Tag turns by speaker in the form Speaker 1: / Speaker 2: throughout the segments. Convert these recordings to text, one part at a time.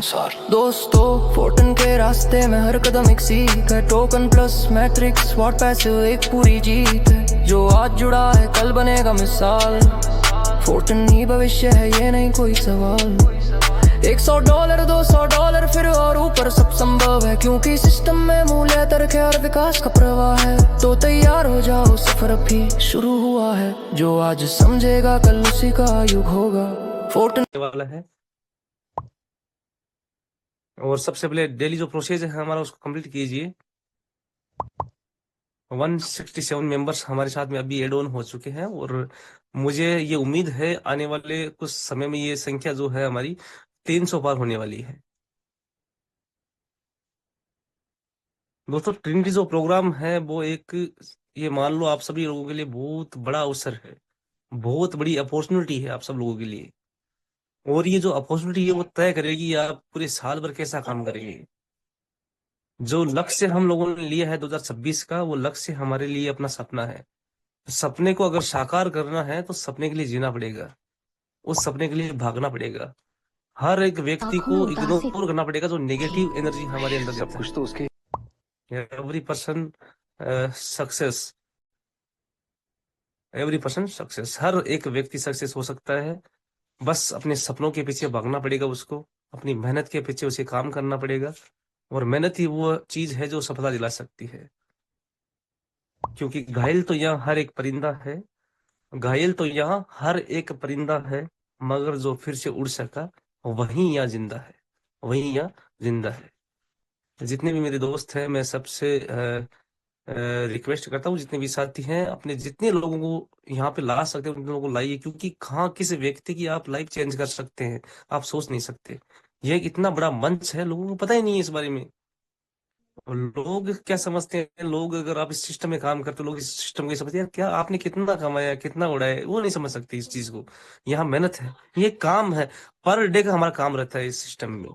Speaker 1: दोस्तों फोर्टन के रास्ते में हर कदम एक सीख है। Token plus matrix what passive एक पूरी जीत है। जो आज जुड़ा है कल बनेगा मिसाल। फोर्टन ही भविष्य है ये नहीं कोई सवाल। $100 $200 फिर और ऊपर सब संभव है, क्योंकि सिस्टम में मूल्य तर्क और विकास का प्रवाह है। तो तैयार हो जाओ सफर अभी शुरू हुआ है। जो आज समझेगा कल उसी का युग होगा। फोर्टन
Speaker 2: वाला है और सबसे पहले डेली जो प्रोसेस है हमारा उसको कंप्लीट कीजिए। 167 मेंबर्स हमारे साथ में अभी एड ऑन हो चुके हैं और मुझे ये उम्मीद है आने वाले कुछ समय में ये संख्या जो है हमारी 300 पार होने वाली है। दोस्तों ट्रिनिटी जो प्रोग्राम है वो एक, ये मान लो आप सभी लोगों के लिए बहुत बड़ा अवसर है, बहुत बड़ी अपॉर्चुनिटी है आप सब लोगों के लिए। और ये जो अपॉर्चुनिटी है वो तय करेगी आप पूरे साल भर कैसा काम करेंगे। जो लक्ष्य हम लोगों ने लिया है 2026 का, वो लक्ष्य हमारे लिए अपना सपना है। सपने को अगर साकार करना है तो सपने के लिए जीना पड़ेगा, उस सपने के लिए भागना पड़ेगा। हर एक व्यक्ति को इग्नोर करना पड़ेगा जो नेगेटिव एनर्जी हमारे अंदर
Speaker 3: सब कुछ तो उसके
Speaker 2: every person success, every person success, हर एक व्यक्ति सक्सेस हो सकता है। बस अपने सपनों के पीछे भागना पड़ेगा, उसको अपनी मेहनत के पीछे उसे काम करना पड़ेगा। और मेहनत ही वो चीज है जो सफलता दिला सकती है। क्योंकि घायल तो यहाँ हर एक परिंदा है, घायल तो यहाँ हर एक परिंदा है, मगर जो फिर से उड़ सका वही यहाँ जिंदा है, वही यहाँ जिंदा है। जितने भी मेरे दोस्त हैं मैं सबसे रिक्वेस्ट करता हूँ, जितने भी साथी हैं अपने जितने लोगों को यहाँ पे ला सकते हैं उन लोगों को लाइए। क्योंकि कहाँ किस व्यक्ति की आप लाइफ चेंज कर सकते हैं आप सोच नहीं सकते। ये एक इतना बड़ा मंच है, लोगों को पता ही नहीं है इस बारे में। और लोग क्या समझते हैं, लोग अगर आप इस सिस्टम में काम करते हो, लोग इस सिस्टम को समझते हैं क्या आपने कितना कमाया कितना उड़ाया, वो नहीं समझ सकते इस चीज को। यहाँ मेहनत है, ये काम है, पर डे का हमारा काम रहता है इस सिस्टम में।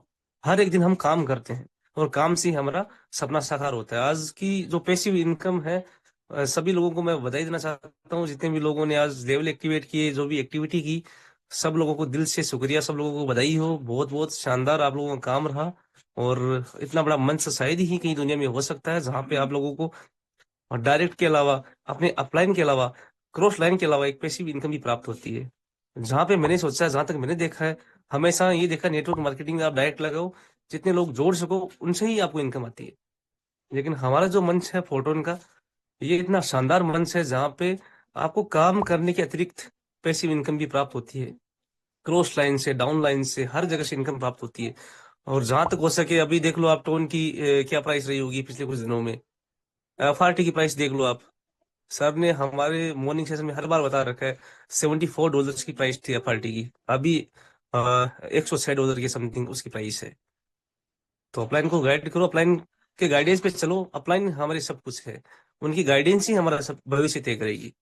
Speaker 2: हर एक दिन हम काम करते हैं और काम से ही हमारा सपना साकार होता है। आज की जो पैसिव इनकम है, सभी लोगों को मैं बधाई देना चाहता हूँ। जितने भी लोगों ने आज लेवल एक्टिवेट किए, जो भी एक्टिविटी की, सब लोगों को दिल से शुक्रिया, सब लोगों को बधाई हो। बहुत बहुत शानदार आप लोगों का काम रहा। और इतना बड़ा मंच शायद ही कहीं दुनिया में हो सकता है जहां पे आप लोगों को डायरेक्ट के अलावा, अपने अपलाइन के अलावा, क्रॉस लाइन के अलावा एक पैसिव इनकम भी प्राप्त होती है। जहां पे मैंने सोचा है, जहां तक मैंने देखा है, हमेशा ये देखा नेटवर्क मार्केटिंग में आप डायरेक्ट लगाओ, जितने लोग जोड़ सको उनसे ही आपको इनकम आती है। लेकिन हमारा जो मंच है फोटोन का, ये इतना शानदार मंच है जहाँ पे आपको काम करने के अतिरिक्त पैसिव इनकम भी प्राप्त होती है। क्रॉस लाइन से, डाउन लाइन से, हर जगह से इनकम प्राप्त होती है। और जहां तक हो सके अभी देख लो आप टोन की क्या प्राइस रही होगी पिछले कुछ दिनों में। एफआरटी की प्राइस देख लो आप। सर ने हमारे मॉर्निंग सेशन में हर बार बता रखा है $74 की प्राइस थी एफआरटी की, अभी $106 के समथिंग उसकी प्राइस है। तो अपलाइन को गाइड करो, अपलाइन के गाइडेंस पे चलो। अपलाइन हमारे सब कुछ है, उनकी गाइडेंस ही हमारा सब भविष्य तय करेगी।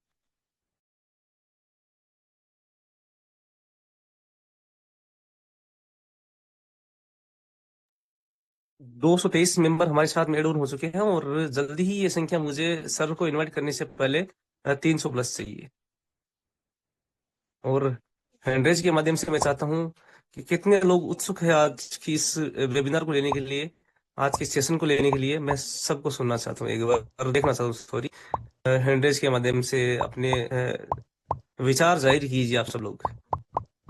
Speaker 2: 223 मेंबर हमारे साथ में एड ऑन हो चुके हैं और जल्दी ही ये संख्या मुझे सर को इनवाइट करने से पहले 300 प्लस चाहिए। और हैंडरेज के माध्यम से मैं चाहता हूँ कि कितने लोग उत्सुक है आज की इस वेबिनार को लेने के लिए, आज के सेशन को लेने के लिए। मैं सबको सुनना चाहता हूँ, एक बार देखना चाहता हूँ। सॉरी, हैंडरेज के माध्यम से अपने विचार जाहिर कीजिए आप सब लोग।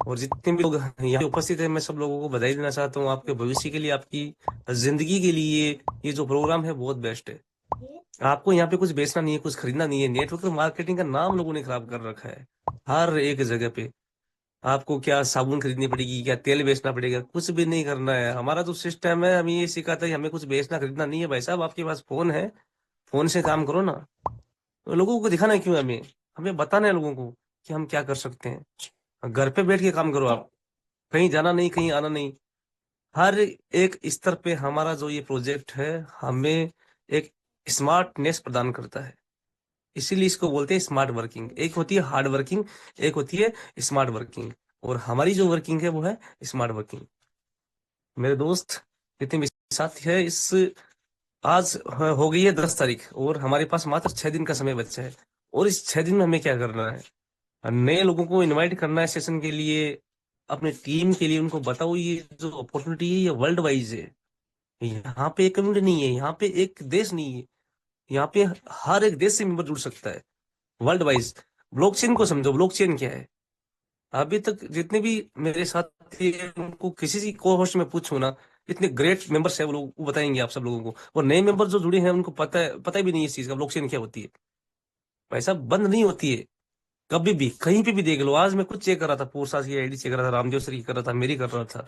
Speaker 2: और जितने भी लोग यहाँ उपस्थित हैं मैं सब लोगों को बधाई देना चाहता हूँ। आपके भविष्य के लिए, आपकी जिंदगी के लिए ये जो प्रोग्राम है बहुत बेस्ट है। आपको यहाँ पे कुछ बेचना नहीं है, कुछ खरीदना नहीं है। नेटवर्क मार्केटिंग का नाम लोगों ने खराब कर रखा है हर एक जगह पे। आपको क्या साबुन खरीदनी पड़ेगी, क्या तेल बेचना पड़ेगा, कुछ भी नहीं करना है। हमारा जो सिस्टम है हमें ये सिखाता है हमें कुछ बेचना खरीदना नहीं है। भाई साहब आपके पास फोन है, फोन से काम करो ना। तो लोगों को दिखाना है क्यों, हमें हमें बताना है लोगों को कि हम क्या कर सकते हैं। घर पे बैठ के काम करो आप, कहीं जाना नहीं, कहीं आना नहीं। हर एक स्तर पे हमारा जो ये प्रोजेक्ट है हमें एक स्मार्टनेस प्रदान करता है। इसीलिए इसको बोलते हैं स्मार्ट वर्किंग। एक होती है हार्ड वर्किंग, एक होती है स्मार्ट वर्किंग। और हमारी जो वर्किंग है वो है स्मार्ट वर्किंग। मेरे दोस्त जितने भी साथी है, इस आज हो गई है 10 तारीख और हमारे पास मात्र 6 दिन का समय बचा है। और इस 6 दिन में हमें क्या करना है, नए लोगों को इनवाइट करना है सेशन के लिए, अपने टीम के लिए उनको बताओ ये जो अपॉर्चुनिटी है ये वर्ल्ड वाइज है। यहाँ पे एक कम्युनिटी नहीं है, यहाँ पे एक देश नहीं है, यहाँ पे हर एक देश से मेंबर जुड़ सकता है वर्ल्ड वाइज। ब्लॉकचेन को समझो, ब्लॉकचेन क्या है। अभी तक जितने भी मेरे साथी हैं, उनको किसी सी को होस्ट में पूछो ना, इतने ग्रेट मेंबर्स है वो लोग, वो बताएंगे आप सब लोगों को। और नए मेंबर जो जुड़े हैं उनको पता भी नहीं है इस चीज का, ब्लॉकचेन क्या होती है। पैसा बंद नहीं होती है कभी भी, कहीं पे भी देख लो। आज मैं खुद चेक कर रहा था, पूर्सा की आईडी चेक कर रहा था, रामदेव सर की कर रहा था, मेरी कर रहा था।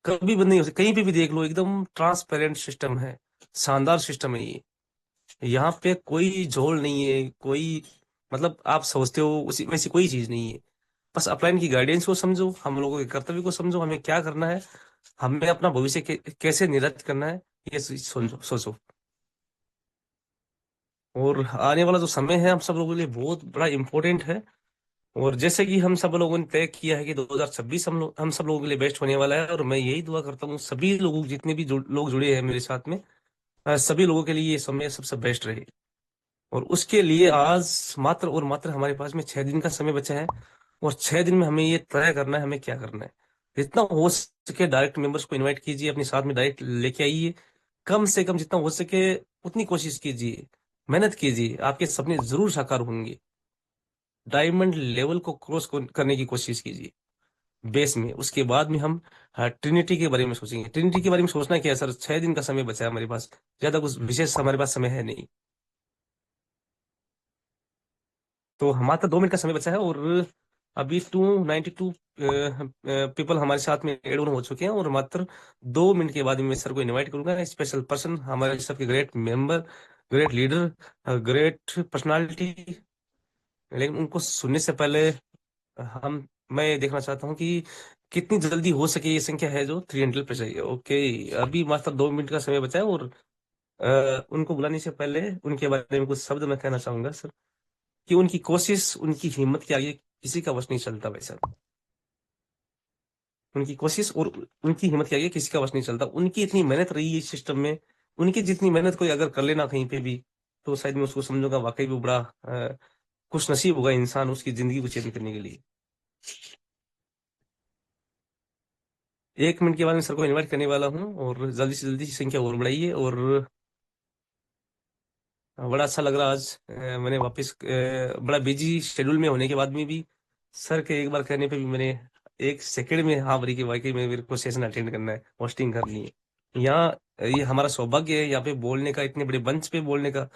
Speaker 2: कभी बंद नहीं होती, कहीं पे भी देख लो, एकदम ट्रांसपेरेंट सिस्टम है, शानदार सिस्टम है ये। यहाँ पे कोई झोल नहीं है, कोई मतलब आप सोचते हो उसी वैसी कोई चीज नहीं है। बस अपलाइन की गाइडेंस को समझो, हम लोगों के कर्तव्य को समझो, हमें क्या करना है, हमें अपना भविष्य कैसे निर्धारित करना है, ये सोचो सोचो। और आने वाला जो समय है हम सब लोगों के लिए बहुत बड़ा इम्पोर्टेंट है। और जैसे कि हम सब लोगों ने तय किया है कि 2026 हम सब लोगों के लिए बेस्ट होने वाला है, और मैं यही दुआ करता हूँ सभी लोगों, जितने भी लोग जुड़े हैं मेरे साथ में, सभी लोगों के लिए ये समय सबसे बेस्ट रहे। और उसके लिए आज मात्र और मात्र हमारे पास में 6 दिन का समय बचा है। और 6 दिन में हमें ये तय करना है हमें क्या करना है। जितना हो सके डायरेक्ट मेंबर्स को इनवाइट कीजिए, अपने साथ में डायरेक्ट लेके आइए। कम से कम जितना हो सके उतनी कोशिश कीजिए, मेहनत कीजिए, आपके सपने जरूर साकार होंगे। डायमंड लेवल को क्रॉस करने की कोशिश कीजिए बेस में। उसके बाद में हम ट्रिनिटी के बारे में सोचेंगे। ट्रिनिटी के बारे में सोचना क्या है सर, 6 दिन का समय बचा है हमारे पास, ज्यादा कुछ विशेष हमारे पास समय है नहीं। तो हमारा 2 मिनट का समय बचा है, और अभी 292 पीपल हमारे साथ में एड ऑन हो चुके हैं। और मात्र 2 मिनट के बाद मैं सर को इनवाइट करूंगा, स्पेशल पर्सन, हमारे सबके great member, great leader, great personality. लेकिन उनको सुनने से पहले हम मैं ये देखना चाहता हूँ कि कितनी जल्दी हो सके ये संख्या है जो 300 पे चाहिए। ओके, अभी मात्र 2 मिनट का समय बचा है। और उनको बुलाने से पहले उनके बारे में कुछ शब्द मैं कहना चाहूंगा सर, कि उनकी कोशिश, उनकी हिम्मत के आगे किसी का वश नहीं चलता भाई साहब। उनकी कोशिश और उनकी हिम्मत के आगे किसी का वश नहीं चलता। उनकी इतनी मेहनत रही है इस सिस्टम में, उनकी जितनी मेहनत कोई अगर कर लेना कहीं पे भी, तो शायद मैं उसको समझूंगा वाकई वो बड़ा खुश नसीब होगा इंसान उसकी जिंदगी को चेंज करने के लिए। 1 मिनट के बाद मैं सर को इनवाइट करने वाला हूँ, और जल्दी से जल्दी संख्या और बढ़ाइए। और बड़ा अच्छा लग रहा आज, मैंने वापस बड़ा बिजी शेड्यूल में होने के बाद में भी सर के एक बार कहने पे भी मैंने 1 सेकंड में हाँ भरी, के वाकई में मेरे को सेशन अटेंड करना है, होस्टिंग करनी है यहाँ। ये हमारा सौभाग्य है यहाँ पे बोलने का, इतने बड़े मंच पे बोलने का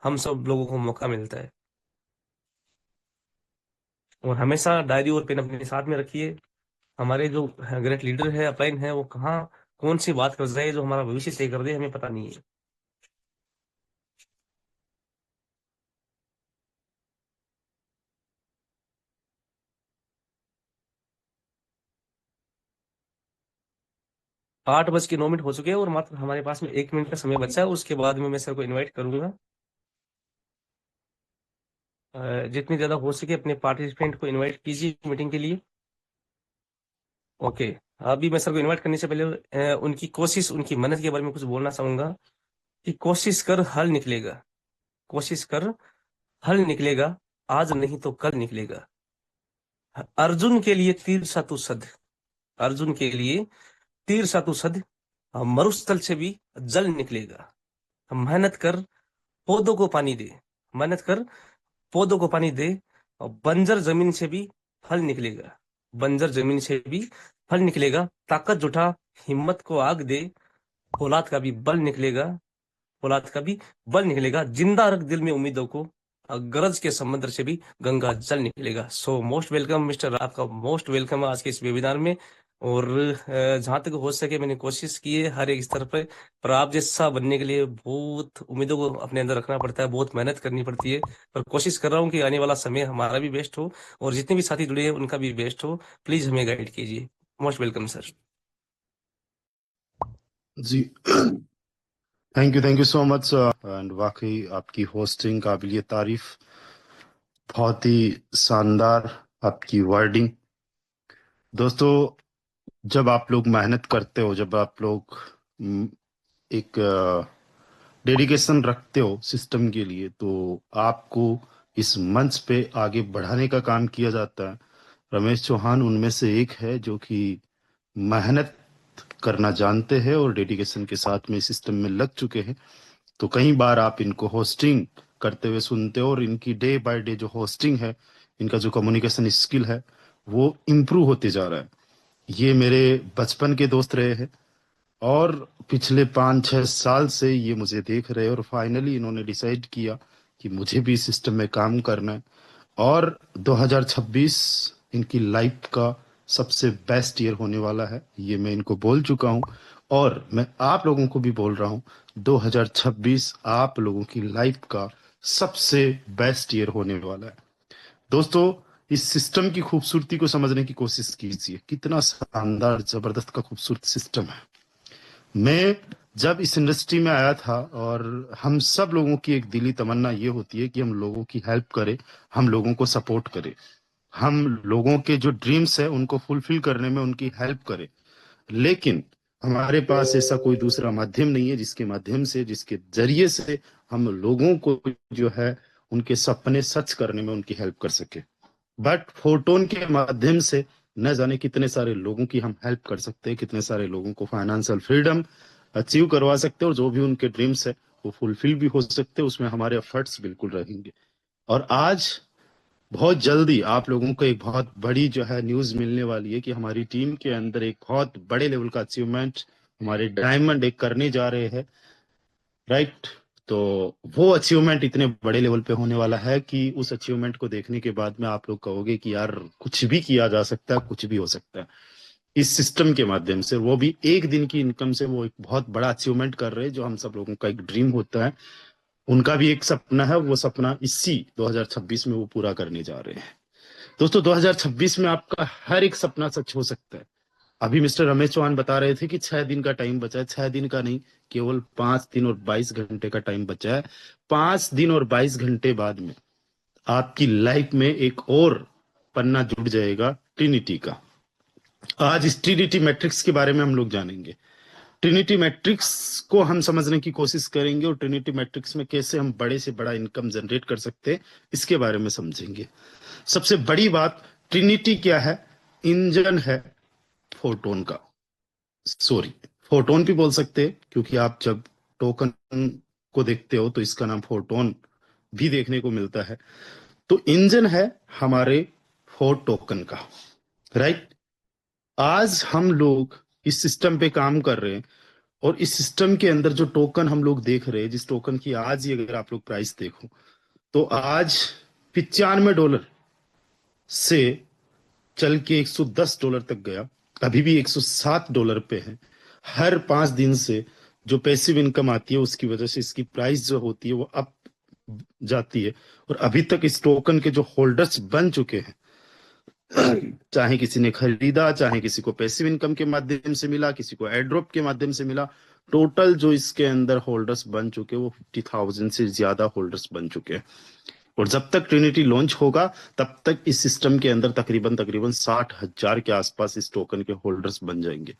Speaker 2: हम सब लोगों को मौका मिलता है। और हमेशा डायरी और पेन अपने साथ में रखिए। हमारे जो ग्रेट लीडर है, अपलाइन है, वो कहाँ कौन सी बात कर रहे हैं जो हमारा भविष्य तय कर दे, हमें पता नहीं है। 8:09 हो चुके हैं, और मात्र हमारे पास में 1 मिनट का समय बचा है। उसके बाद में मैं सर को इनवाइट करूंगा। जितनी ज्यादा हो सके अपने पार्टिसिपेंट को इनवाइट कीजिए मीटिंग के लिए। ओके, अभी मैं सर को इनवाइट करने से पहले उनकी कोशिश, उनकी मेहनत के बारे में कुछ बोलना चाहूंगा, कि कोशिश कर हल निकलेगा, कोशिश कर हल निकलेगा, आज नहीं तो कल निकलेगा। अर्जुन के लिए तीर सा तू सध, अर्जुन के लिए तीर सा तू सध, मरुस्थल से भी जल निकलेगा। मेहनत कर, पौधों को पानी दे, मेहनत कर, पौधों को पानी दे, और बंजर जमीन से भी फल निकलेगा, बंजर जमीन से भी फल निकलेगा। ताकत जुटा, हिम्मत को आग दे, फौलाद का भी बल निकलेगा, फौलाद का भी बल निकलेगा। जिंदा रख दिल में उम्मीदों को, गरज के समंदर से भी गंगा जल निकलेगा। सो मोस्ट वेलकम मिस्टर, आपका मोस्ट वेलकम आज के इस वेबिनार में। और जहां तक हो सके मैंने कोशिश की है हर एक स्तर पर आप जैसा बनने के लिए बहुत उम्मीदों को अपने अंदर रखना पड़ता है, बहुत मेहनत करनी पड़ती है। पर कोशिश कर रहा हूँ कि आने वाला समय हमारा भी बेस्ट हो, और जितने भी साथी जुड़े हैं उनका भी बेस्ट हो। प्लीज हमें गाइड कीजिए। Most welcome sir.
Speaker 3: जी, thank you so much. And वाकई आपकी होस्टिंग काबिलिय तारीफ, बहुत ही शानदार आपकी वर्डिंग। दोस्तों, जब आप लोग मेहनत करते हो, जब आप लोग एक डेडिकेशन रखते हो सिस्टम के लिए, तो आपको इस मंच पे आगे बढ़ाने का काम किया जाता है। रमेश चौहान उनमें से एक है जो कि मेहनत करना जानते हैं और डेडिकेशन के साथ में सिस्टम में लग चुके हैं। तो कई बार आप इनको होस्टिंग करते हुए सुनते हो और इनकी डे बाय डे जो होस्टिंग है, इनका जो कम्युनिकेशन स्किल है, वो इम्प्रूव होते जा रहा है। ये मेरे बचपन के दोस्त रहे हैं और पिछले 5-6 साल से ये मुझे देख रहे हैं और फाइनली इन्होंने डिसाइड किया कि मुझे भी इस सिस्टम में काम करना है। और 2026 इनकी लाइफ का सबसे बेस्ट ईयर होने वाला है, ये मैं इनको बोल चुका हूँ और मैं आप लोगों को भी बोल रहा हूँ 2026 आप लोगों की लाइफ का सबसे बेस्ट ईयर होने वाला है। दोस्तों, इस सिस्टम की खूबसूरती को समझने की कोशिश कीजिए, कितना शानदार जबरदस्त का खूबसूरत सिस्टम है। मैं जब इस इंडस्ट्री में आया था और हम सब लोगों की एक दिली तमन्ना ये होती है कि हम लोगों की हेल्प करें, हम लोगों को सपोर्ट करें, हम लोगों के जो ड्रीम्स है उनको फुलफिल करने में उनकी हेल्प करें। लेकिन हमारे पास ऐसा कोई दूसरा माध्यम नहीं है जिसके माध्यम से, जिसके जरिए से हम लोगों को जो है उनके सपने सच करने में उनकी हेल्प कर सके। बट फोटोन के माध्यम से न जाने कितने सारे लोगों की हम हेल्प कर सकते हैं, कितने सारे लोगों को फाइनेंशियल फ्रीडम अचीव करवा सकते हैं और जो भी उनके ड्रीम्स है वो फुलफिल भी हो सकते हैं। उसमें हमारे एफर्ट्स बिल्कुल रहेंगे। और आज बहुत जल्दी आप लोगों को एक बहुत बड़ी जो है न्यूज मिलने वाली है कि हमारी टीम के अंदर एक बहुत बड़े लेवल का अचीवमेंट हमारे डायमंड एक करने जा रहे हैं, राइट। तो वो अचीवमेंट इतने बड़े लेवल पे होने वाला है कि उस अचीवमेंट को देखने के बाद में आप लोग कहोगे कि यार कुछ भी किया जा सकता है, कुछ भी हो सकता है इस सिस्टम के माध्यम से। वो भी एक दिन की इनकम से वो एक बहुत बड़ा अचीवमेंट कर रहे हैं, जो हम सब लोगों का एक ड्रीम होता है। उनका भी एक सपना है, वो सपना इसी 2026 में वो पूरा करने जा रहे हैं। दोस्तों, 2026 में आपका हर एक सपना सच हो सकता है। अभी मिस्टर रमेश चौहान बता रहे थे कि 6 दिन का टाइम बचा है। 6 दिन का नहीं, केवल 5 दिन और 22 घंटे का टाइम बचा है। 5 दिन और 22 घंटे बाद में आपकी लाइफ में एक और पन्ना जुड़ जाएगा, ट्रिनिटी का। आज इस ट्रिनिटी मैट्रिक्स के बारे में हम लोग जानेंगे। ट्रिनिटी मैट्रिक्स को हम समझने की कोशिश करेंगे और ट्रिनिटी मैट्रिक्स में कैसे हम बड़े से बड़ा इनकम जनरेट कर सकते हैं, इसके बारे में समझेंगे। सबसे बड़ी बात, ट्रिनिटी क्या है? इंजन है फोटोन का। सॉरी, फोटोन भी बोल सकते हैं क्योंकि आप जब टोकन को देखते हो तो इसका नाम फोटोन भी देखने को मिलता है। तो इंजन है हमारे फोर टोकन का, राइट। आज हम लोग इस सिस्टम पे काम कर रहे हैं और इस सिस्टम के अंदर जो टोकन हम लोग देख रहे हैं, जिस टोकन की आज ही अगर आप लोग प्राइस देखो तो आज $95 से चल के $110 तक गया, अभी भी $107 पे है। हर 5 दिन से जो पैसिव इनकम आती है उसकी वजह से इसकी प्राइस जो होती है वो अप जाती है। और अभी तक इस टोकन के जो होल्डर्स बन चुके हैं, चाहे किसी ने खरीदा, चाहे किसी को पैसिव इनकम के माध्यम से मिला, किसी को एयरड्रॉप के माध्यम से मिला, टोटल जो इसके अंदर होल्डर्स बन चुके वो 50,000 से ज्यादा होल्डर्स बन चुके हैं। और जब तक ट्रिनिटी लॉन्च होगा तब तक इस सिस्टम के अंदर तकरीबन तकरीबन 60,000 के आसपास इस टोकन के होल्डर्स बन जाएंगे,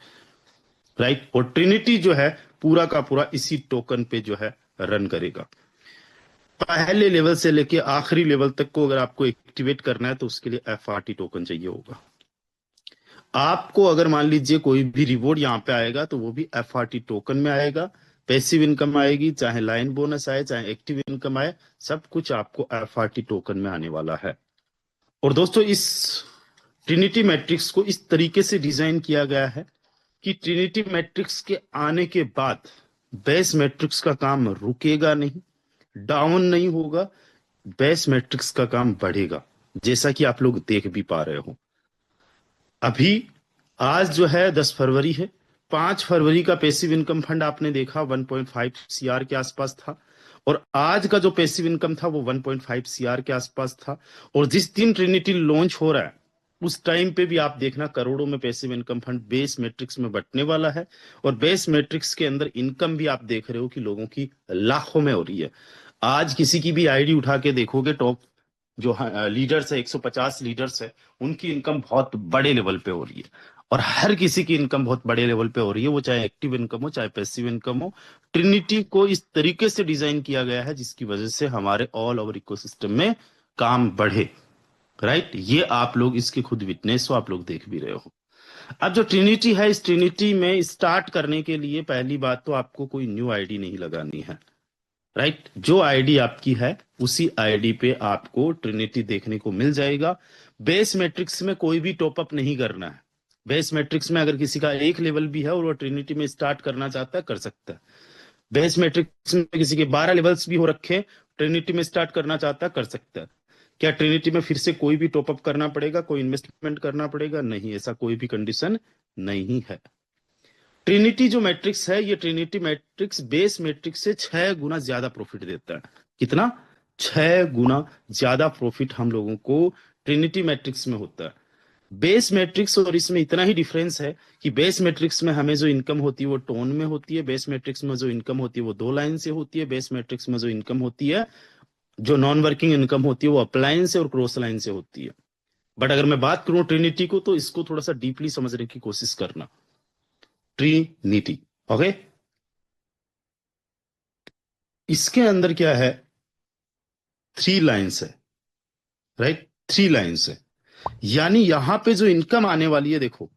Speaker 3: राइट। और ट्रिनिटी जो है पूरा का पूरा इसी टोकन पे जो है रन करेगा। पहले लेवल से लेके आखिरी लेवल तक को अगर आपको एक्टिवेट करना है तो उसके लिए एफआरटी टोकन चाहिए होगा। आपको अगर मान लीजिए कोई भी रिवॉर्ड यहाँ पे आएगा तो वो भी एफआरटी टोकन में आएगा। पैसिव इनकम आएगी, चाहे लाइन बोनस आए, चाहे एक्टिव इनकम आए, सब कुछ आपको एफआरटी टोकन में आने वाला है। और दोस्तों, इस ट्रिनिटी मैट्रिक्स को इस तरीके से डिजाइन किया गया है कि ट्रिनिटी मैट्रिक्स के आने के बाद बेस मैट्रिक्स का काम रुकेगा नहीं, डाउन नहीं होगा, बेस मैट्रिक्स का काम बढ़ेगा, जैसा कि आप लोग देख भी पा रहे हो। अभी आज जो है 10 फरवरी है, 5 फरवरी का पैसिव इनकम फंड आपने देखा 1.5 सीआर के आसपास था और आज का जो पैसिव इनकम था वो 1.5 सीआर के आसपास था। और जिस दिन ट्रिनिटी लॉन्च हो रहा है उस टाइम पे भी आप देखना करोड़ों में passive income fund base matrix में बंटने वाला है। और बेस मैट्रिक्स के अंदर इनकम भी आप देख रहे हो कि लोगों की लाखों में हो रही है। आज किसी की भी आईडी उठा के देखोगे, टॉप जो लीडर्स है, 150 लीडर्स है, उनकी इनकम बहुत बड़े लेवल पे हो रही है। और हर किसी की इनकम बहुत बड़े लेवल पे हो रही है, वो चाहे एक्टिव इनकम हो चाहे पैसिव इनकम हो। ट्रिनिटी को इस तरीके से डिजाइन किया गया है जिसकी वजह से हमारे ऑल ओवर इकोसिस्टम में काम बढ़े। राइट, ये आप लोग इसके खुद विटनेस हो, आप लोग देख भी रहे हो। अब जो ट्रिनिटी है, इस ट्रिनिटी में स्टार्ट करने के लिए पहली बात तो आपको कोई न्यू आईडी नहीं लगानी है। राइट, जो आईडी आपकी है उसी आईडी पे आपको ट्रिनिटी देखने को मिल जाएगा। बेस मैट्रिक्स में कोई भी टॉपअप नहीं करना है। बेस मैट्रिक्स में अगर किसी का एक लेवल भी है और वो ट्रिनिटी में स्टार्ट करना चाहता है, कर सकता है। बेस मैट्रिक्स में किसी के 12 लेवल्स भी हो रखे, ट्रिनिटी में स्टार्ट करना चाहता है, कर सकता है। क्या ट्रिनिटी में फिर से कोई भी टॉपअप करना पड़ेगा, कोई इन्वेस्टमेंट करना पड़ेगा? नहीं, ऐसा कोई भी कंडीशन नहीं है। ट्रिनिटी जो मैट्रिक्स है, ये ट्रिनिटी मैट्रिक्स बेस मैट्रिक्स से 6 गुना ज्यादा प्रॉफिट देता है। कितना? 6 गुना ज्यादा प्रॉफिट हम लोगों को ट्रिनिटी मैट्रिक्स में होता है। बेस मैट्रिक्स और इसमें इतना ही डिफरेंस है कि बेस मैट्रिक्स में हमें जो इनकम होती है वो टोन में होती है। बेस मैट्रिक्स में जो इनकम होती है वो 2 लाइन से होती है। बेस मैट्रिक्स में जो इनकम होती है, जो नॉन वर्किंग इनकम होती है, वो अपलाइन से और क्रॉस लाइन से होती है। बट अगर मैं बात करूं ट्रिनिटी को, तो इसको थोड़ा सा डीपली समझने की कोशिश करना। ट्रिनिटी, ओके, इसके अंदर क्या है? 3 लाइन्स है। राइट, 3 लाइन्स है। यानी यहां पे जो इनकम आने वाली है, देखो,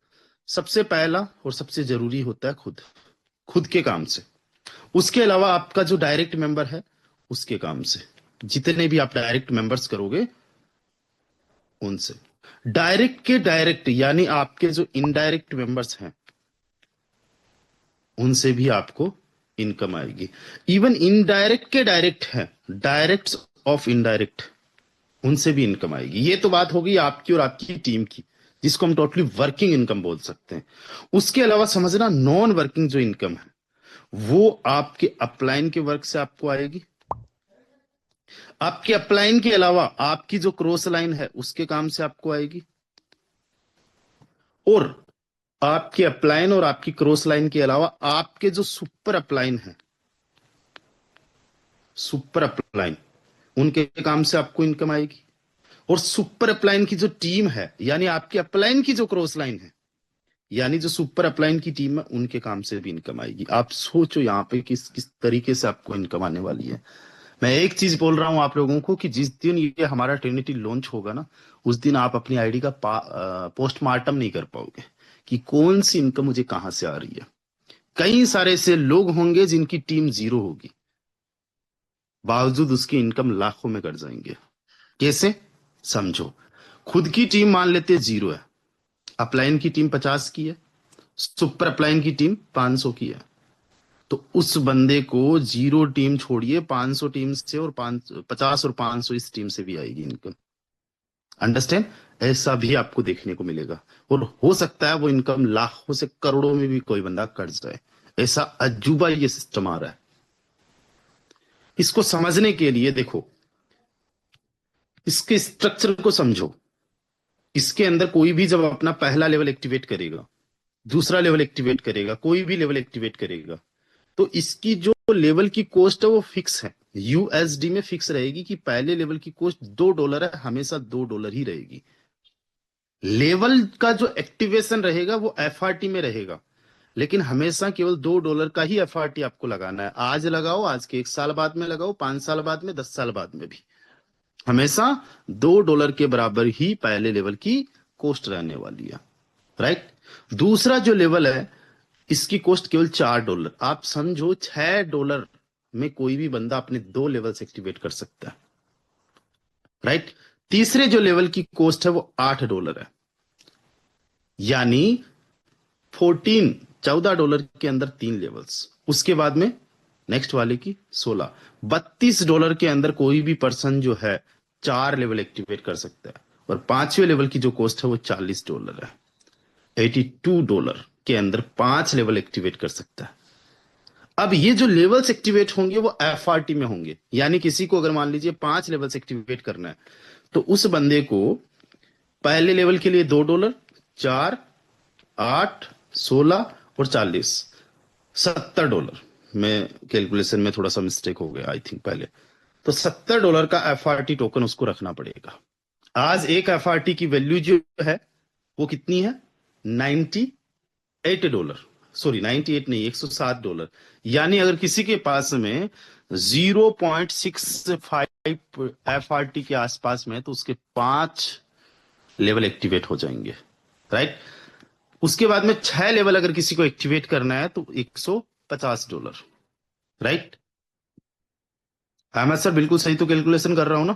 Speaker 3: सबसे पहला और सबसे जरूरी होता है खुद के काम से। उसके अलावा आपका जो डायरेक्ट मेंबर है उसके काम से। जितने भी आप डायरेक्ट मेंबर्स करोगे उनसे। डायरेक्ट के डायरेक्ट यानी आपके जो इनडायरेक्ट मेंबर्स हैं उनसे भी आपको इनकम आएगी। इवन इनडायरेक्ट के डायरेक्ट है, डायरेक्ट ऑफ इनडायरेक्ट, उनसे भी इनकम आएगी। ये तो बात होगी आपकी और आपकी टीम की, जिसको हम टोटली वर्किंग इनकम बोल सकते हैं। उसके अलावा समझना, नॉन वर्किंग जो इनकम है वो आपके अपलाइन के वर्क से आपको आएगी। आपके अपलाइन के अलावा आपकी जो क्रॉस लाइन है उसके काम से आपको आएगी। और आपके अपलाइन और आपकी क्रॉस लाइन के अलावा आपके जो सुपर अपलाइन है, सुपर अपलाइन, उनके काम से आपको इनकम आएगी। और सुपर अपलाइन की जो टीम है, यानी आपके अपलाइन की जो क्रॉस लाइन है, यानी जो सुपर अपलाइन की टीम है, उनके काम से भी इनकम आएगी। आप सोचो यहां पे किस किस तरीके से आपको इनकम आने वाली है। मैं एक चीज बोल रहा हूं आप लोगों को कि जिस दिन ये हमारा ट्रिनिटी लॉन्च होगा ना, उस दिन आप अपनी आईडी का पोस्टमार्टम नहीं कर पाओगे कि कौन सी इनकम मुझे कहां से आ रही है। कई सारे ऐसे लोग होंगे जिनकी टीम 0 होगी, बावजूद उसकी इनकम लाखों में कर जाएंगे। कैसे? समझो, खुद की टीम मान लेते 0 है, अपलाइन की टीम 50 की है, सुपर अपलाइन की टीम 500 की है, तो उस बंदे को 0 टीम छोड़िए, 500 टीम से और 50 और 500 इस टीम से भी आएगी इनकम। अंडरस्टैंड? ऐसा भी आपको देखने को मिलेगा। और हो सकता है वो इनकम लाखों से करोड़ों में भी कोई बंदा कर जाए। ऐसा अजूबा ये सिस्टम आ रहा है। इसको समझने के लिए देखो, इसके स्ट्रक्चर को समझो। इसके अंदर कोई भी जब अपना पहला लेवल एक्टिवेट करेगा, दूसरा लेवल एक्टिवेट करेगा, कोई भी लेवल एक्टिवेट करेगा, तो इसकी जो लेवल की कॉस्ट है वो फिक्स है। यूएसडी में फिक्स रहेगी कि पहले लेवल की कॉस्ट $2 है, हमेशा $2 ही रहेगी। लेवल का जो एक्टिवेशन रहेगा वो एफआरटी में रहेगा, लेकिन हमेशा केवल $2 का ही एफआरटी आपको लगाना है। आज लगाओ, आज के 1 साल बाद में लगाओ, 5 साल बाद में, 10 साल बाद में भी, हमेशा $2 के बराबर ही पहले लेवल की कॉस्ट रहने वाली है। राइट, दूसरा जो लेवल है इसकी कॉस्ट केवल $4। आप समझो $6 में कोई भी बंदा अपने 2 लेवल्स एक्टिवेट कर सकता है। राइट, तीसरे जो लेवल की कॉस्ट है वो $8 है, यानी $14 के अंदर 3 लेवल्स। उसके बाद में नेक्स्ट वाले की 16, $32 के अंदर कोई भी पर्सन जो है 4 लेवल एक्टिवेट कर सकता है। और 5वें लेवल की जो कॉस्ट है वो $40 है। $82 के अंदर 5 लेवल एक्टिवेट कर सकता है। अब ये जो लेवल्स एक्टिवेट होंगे वो एफआरटी में होंगे, यानी किसी को अगर मान लीजिए 5 लेवल्स एक्टिवेट करना है, तो उस बंदे को पहले लेवल के लिए $2, 4, 8, 16 और 40, $70। मैं कैलकुलेशन में थोड़ा सा मिस्टेक हो गया आई थिंक पहले। तो $70 का एफआरटी टोकन उसको रखना पड़ेगा। आज एक एफआरटी की वैल्यू जो है वो कितनी है? $98, सॉरी 98 नहीं, $107। यानी अगर किसी के पास में 0.65 एफआरटी के आसपास में, तो उसके 5 लेवल एक्टिवेट हो जाएंगे, राइट। उसके बाद में 6 लेवल अगर किसी को एक्टिवेट करना है तो $150, राइट। अहमद सर बिल्कुल सही तो कैलकुलेशन कर रहा हूं ना?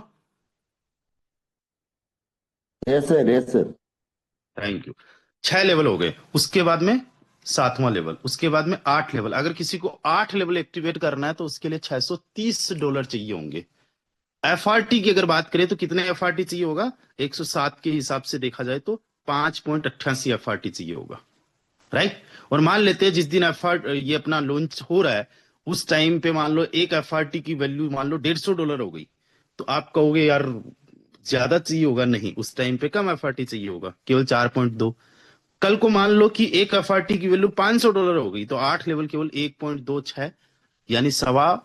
Speaker 4: Yes sir, yes sir.
Speaker 3: Thank you. 6 level हो गए, उसके बाद में 7वां लेवल, उसके बाद में 8 लेवल। अगर किसी को 8 लेवल एक्टिवेट करना है तो उसके लिए $630 चाहिए होंगे। एफआरटी की अगर बात करें तो कितने एफआरटी चाहिए होगा? 107 के हिसाब से देखा जाए तो 5.88 एफआरटी चाहिए होगा, राइट। और मान लेते हैं जिस दिन एफआर ये अपना लॉन्च हो रहा है उस टाइम पे मान लो एक एफआरटी की वैल्यू मान लो $150 हो गई, तो आप कहोगे यार ज्यादा चाहिए होगा। नहीं, उस टाइम पे कम एफआरटी चाहिए होगा, केवल 4.2। कल को मान लो कि एक एफआरटी की वैल्यू $500 हो गई तो 8 लेवल केवल 1.26 यानी सवा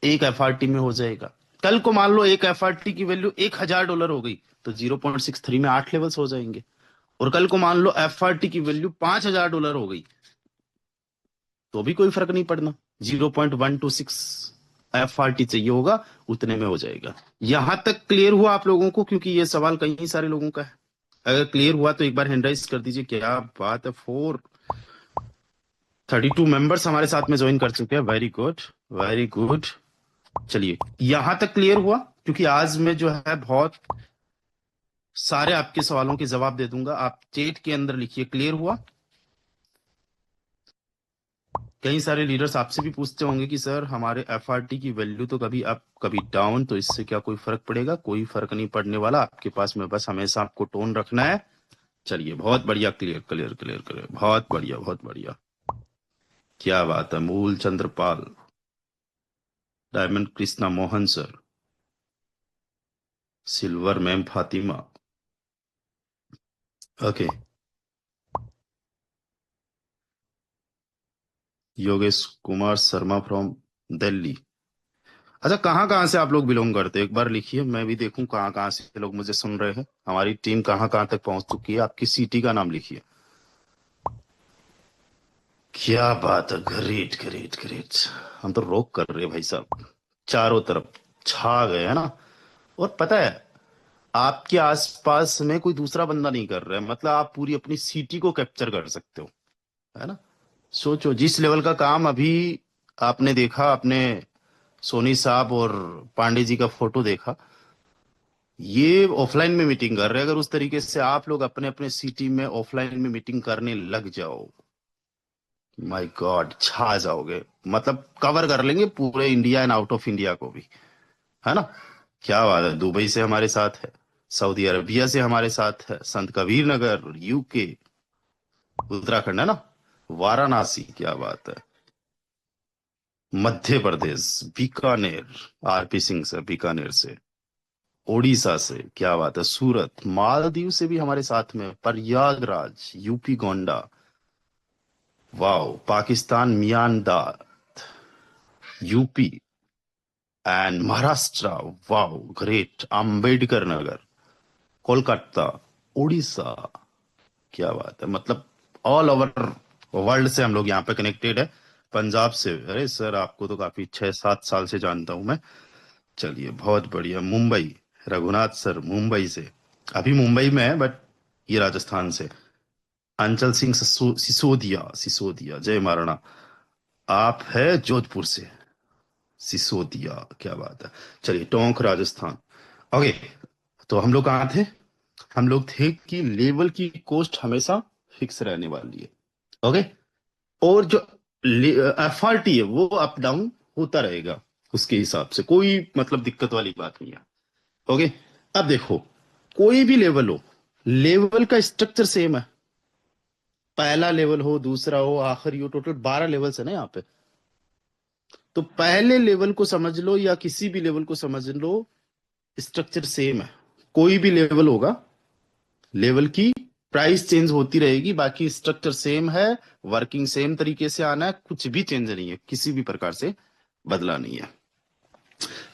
Speaker 3: एक एफआरटी में हो जाएगा। कल को मान लो एक एफआरटी की वैल्यू $1000 हो गई तो 0.63 में 8 लेवल्स हो जाएंगे। और कल को मान लो एफआरटी की वैल्यू $5000 हो गई तो भी कोई फर्क नहीं पड़ना, 0.126 एफआरटी चाहिए होगा, उतने में हो जाएगा। यहां तक क्लियर हुआ आप लोगों को? क्योंकि ये सवाल कई सारे लोगों का है। अगर क्लियर हुआ तो एक बार हैंड राइज कर दीजिए। क्या बात है, 432 मेंबर्स हमारे साथ में ज्वाइन कर चुके हैं। Very good, very good. चलिए, यहां तक क्लियर हुआ? क्योंकि आज मैं जो है बहुत सारे आपके सवालों के जवाब दे दूंगा। आप चैट के अंदर लिखिए क्लियर हुआ। कई सारे लीडर्स आपसे भी पूछते होंगे कि सर हमारे एफआरटी की वैल्यू तो कभी अप कभी डाउन, तो इससे क्या कोई फर्क पड़ेगा? कोई फर्क नहीं पड़ने वाला आपके पास में, बस हमेशा आपको टोन रखना है। चलिए, बहुत बढ़िया, क्लियर क्लियर क्लियर क्लियर, बहुत बढ़िया बहुत बढ़िया। क्या बात है, मूल Chandrapal, diamond Krishna Mohan sir, silver ma'am Fatima, okay, Yogesh Kumar Sharma from Delhi. अच्छा, कहाँ कहाँ से आप लोग बिलोंग करते हैं? एक बार लिखिए, मैं भी देखूं कहाँ कहाँ से लोग मुझे सुन रहे हैं। हमारी टीम कहाँ कहाँ तक पहुंच चुकी है। आपकी सिटी का नाम लिखिए। क्या बात है, ग्रेट ग्रेट ग्रेट। हम तो रोक कर रहे हैं भाई साहब, चारों तरफ छा गए है ना। और पता है, आपके आसपास में कोई दूसरा बंदा नहीं कर रहा है, मतलब आप पूरी अपनी सिटी को कैप्चर कर सकते हो, है ना। सोचो, जिस लेवल का काम अभी आपने देखा, आपने सोनी साहब और पांडे जी का फोटो देखा, ये ऑफलाइन में मीटिंग कर रहे हैं। अगर उस तरीके से आप लोग अपने अपने सिटी में ऑफलाइन में मीटिंग करने लग जाओ, माय गॉड, छा जाओगे। मतलब कवर कर लेंगे पूरे India and out of India को भी, है ना। क्या बात है, दुबई से हमारे साथ है, सऊदी अरबिया से हमारे साथ है, संत कबीर नगर, यूके, उत्तराखंड, है ना, वाराणसी, क्या बात है, मध्य प्रदेश, बीकानेर, आरपी सिंह सर बीकानेर से, ओडिशा से, क्या बात है, सूरत, मालदीव से भी हमारे साथ में, प्रयागराज, यूपी गोंडा, वाओ, पाकिस्तान मियांदार, UP and Maharashtra, wow great, Ambedkar Nagar, Kolkata, Orissa, क्या बात है। मतलब ऑल ओवर वर्ल्ड से हम लोग यहाँ पे कनेक्टेड है। पंजाब से, अरे सर आपको तो काफी 6-7 साल से जानता हूं मैं। चलिए, बहुत बढ़िया। मुंबई, रघुनाथ सर मुंबई से, अभी मुंबई में है बट ये राजस्थान से। अंचल सिंह सिसोदिया, सिसोदिया, जय महाराणा, आप है जोधपुर से, सिसोदिया, क्या बात है। चलिए, टोंक राजस्थान, ओके। तो हम लोग कहाँ थे? हम लोग थे कि लेवल की कॉस्ट हमेशा फिक्स रहने वाली है, ओके। और जो एफआरटी है वो अप डाउन होता रहेगा, उसके हिसाब से कोई मतलब दिक्कत वाली बात नहीं है, ओके। अब देखो, कोई भी लेवल हो, लेवल का स्ट्रक्चर सेम है। पहला लेवल हो, दूसरा हो, आखिरी हो, टोटल 12 लेवल्स है ना यहाँ पे। तो पहले लेवल को समझ लो या किसी भी लेवल को समझ लो, स्ट्रक्चर सेम है। कोई भी लेवल होगा, लेवल की प्राइस चेंज होती रहेगी, बाकी स्ट्रक्चर सेम है, वर्किंग सेम तरीके से आना है, कुछ भी चेंज नहीं है, किसी भी प्रकार से बदला नहीं है।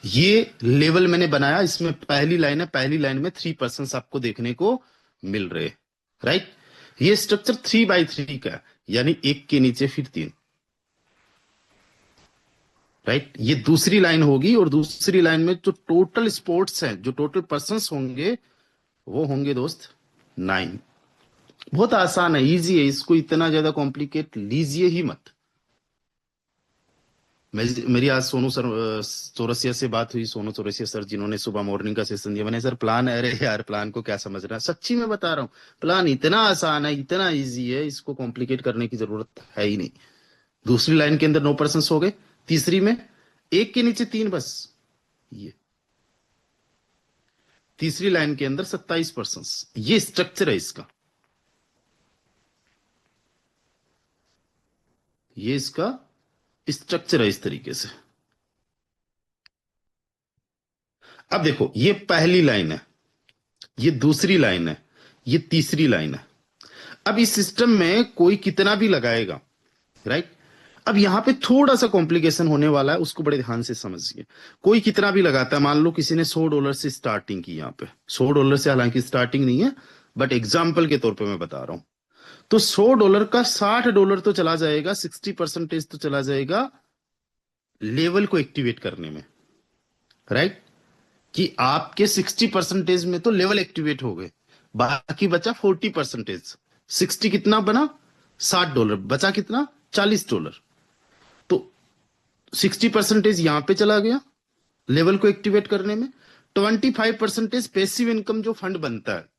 Speaker 3: ये लेवल मैंने बनाया, इसमें पहली लाइन है, पहली लाइन में 3% आपको देखने को मिल रहे, राइट। ये स्ट्रक्चर 3x3 का है, यानी एक के नीचे फिर 3, राइट। ये दूसरी लाइन होगी और दूसरी लाइन में जो टोटल स्पोर्ट्स हैं, जो टोटल पर्संस होंगे, वो होंगे दोस्त 9। बहुत आसान है, इजी है, इसको इतना ज्यादा कॉम्प्लिकेट लीजिए ही मत। मेरी आज सोनू सर चौरसिया से बात हुई, सोनू चौरसिया सर जिन्होंने सुबह मॉर्निंग का सेशन दिया। मैंने सर प्लान, अरे यार प्लान को क्या समझ रहा है, सच्ची में बता रहा हूँ, प्लान इतना आसान है, इतना इजी है, इसको कॉम्प्लिकेट करने की जरूरत है ही नहीं। दूसरी लाइन के अंदर 9% हो गए, तीसरी में एक के नीचे 3 बस, ये तीसरी लाइन के अंदर 27%। ये स्ट्रक्चर है इसका, ये इसका स्ट्रक्चर है इस तरीके से। अब देखो, ये पहली लाइन है, ये दूसरी लाइन है, ये तीसरी लाइन है। अब इस सिस्टम में कोई कितना भी लगाएगा, राइट। अब यहां पे थोड़ा सा कॉम्प्लिकेशन होने वाला है, उसको बड़े ध्यान से समझिए। कोई कितना भी लगाता है, मान लो किसी ने $100 से स्टार्टिंग की, यहां पे $100 से, हालांकि स्टार्टिंग नहीं है, बट एग्जाम्पल के तौर पे मैं बता रहा हूं। तो $100 का $60 तो चला जाएगा, 60% तो चला जाएगा लेवल को एक्टिवेट करने में, राइट। कि आपके 60% में तो लेवल एक्टिवेट हो गए, बाकी बचा 40%। 60 कितना बना, $60, बचा कितना, $40। तो 60% यहां पे चला गया लेवल को एक्टिवेट करने में। 25% पैसिव इनकम जो फंड बनता है,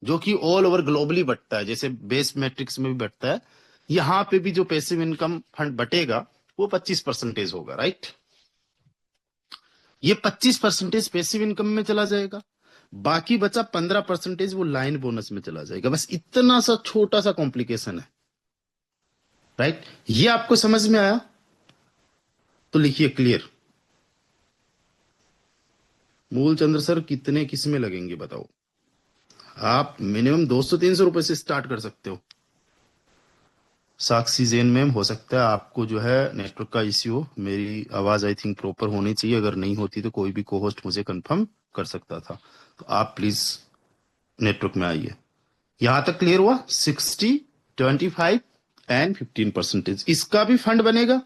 Speaker 3: जो कि ऑल ओवर ग्लोबली बटता है, जैसे बेस मैट्रिक्स में भी बटता है, यहां पे भी जो पैसिव इनकम फंड बटेगा वो 25% होगा, राइट। ये 25% पैसिव इनकम में चला जाएगा, बाकी बचा 15% वो लाइन बोनस में चला जाएगा। बस इतना सा छोटा सा कॉम्प्लिकेशन है, राइट। ये आपको समझ में आया तो लिखिए क्लियर। मूल चंद्र सर कितने किस में लगेंगे बताओ। आप मिनिमम 200-300 रुपए से स्टार्ट कर सकते हो। साक्षी जैन मैम, हो सकता है आपको जो है नेटवर्क का इश्यू हो, मेरी आवाज आई थिंक प्रॉपर होनी चाहिए, अगर नहीं होती तो कोई भी को होस्ट मुझे कंफर्म कर सकता था। तो आप प्लीज नेटवर्क में आइए। यहां तक क्लियर हुआ, 60, 25 एंड 15%। इसका भी फंड बनेगा,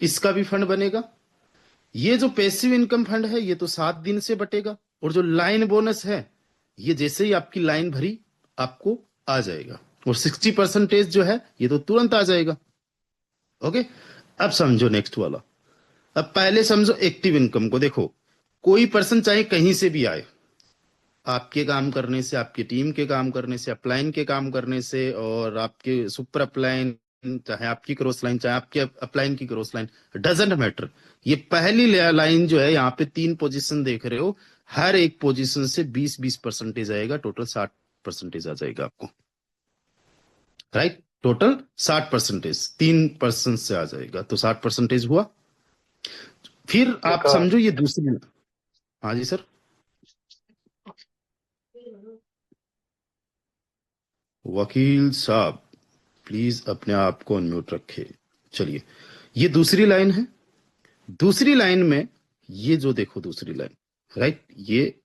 Speaker 3: इसका भी फंड बनेगा। ये जो पैसिव इनकम फंड है ये तो 7 दिन से बटेगा, और जो लाइन बोनस है ये जैसे ही आपकी लाइन भरी आपको आ जाएगा, और 60% जो है ये तो तुरंत आ जाएगा। ओके, अब समझो नेक्स्ट वाला। अब पहले समझो एक्टिव इनकम को। देखो, कोई पर्सन चाहे कहीं से भी आए, आपके काम करने से, आपकी टीम के काम करने से, अपलाइन के काम करने से, और आपके सुपर अपलाइन, चाहे आपकी क्रॉस लाइन, चाहे आपके अपलाइन की क्रॉस लाइन, डजेंट मैटर। ये पहली लाइन जो है, यहाँ पे 3 पोजीशन देख रहे हो, हर एक पोजीशन से 20-20% आएगा, टोटल 60% आ जाएगा आपको, राइट। टोटल 60%, 3% से आ जाएगा, तो 60% हुआ। फिर आप समझो ये दूसरी, हाँ जी सर। वकील साहब प्लीज अपने आप को अनम्यूट रखे। चलिए, ये दूसरी लाइन है। दूसरी लाइन में ये जो देखो दूसरी लाइन, राइट, ये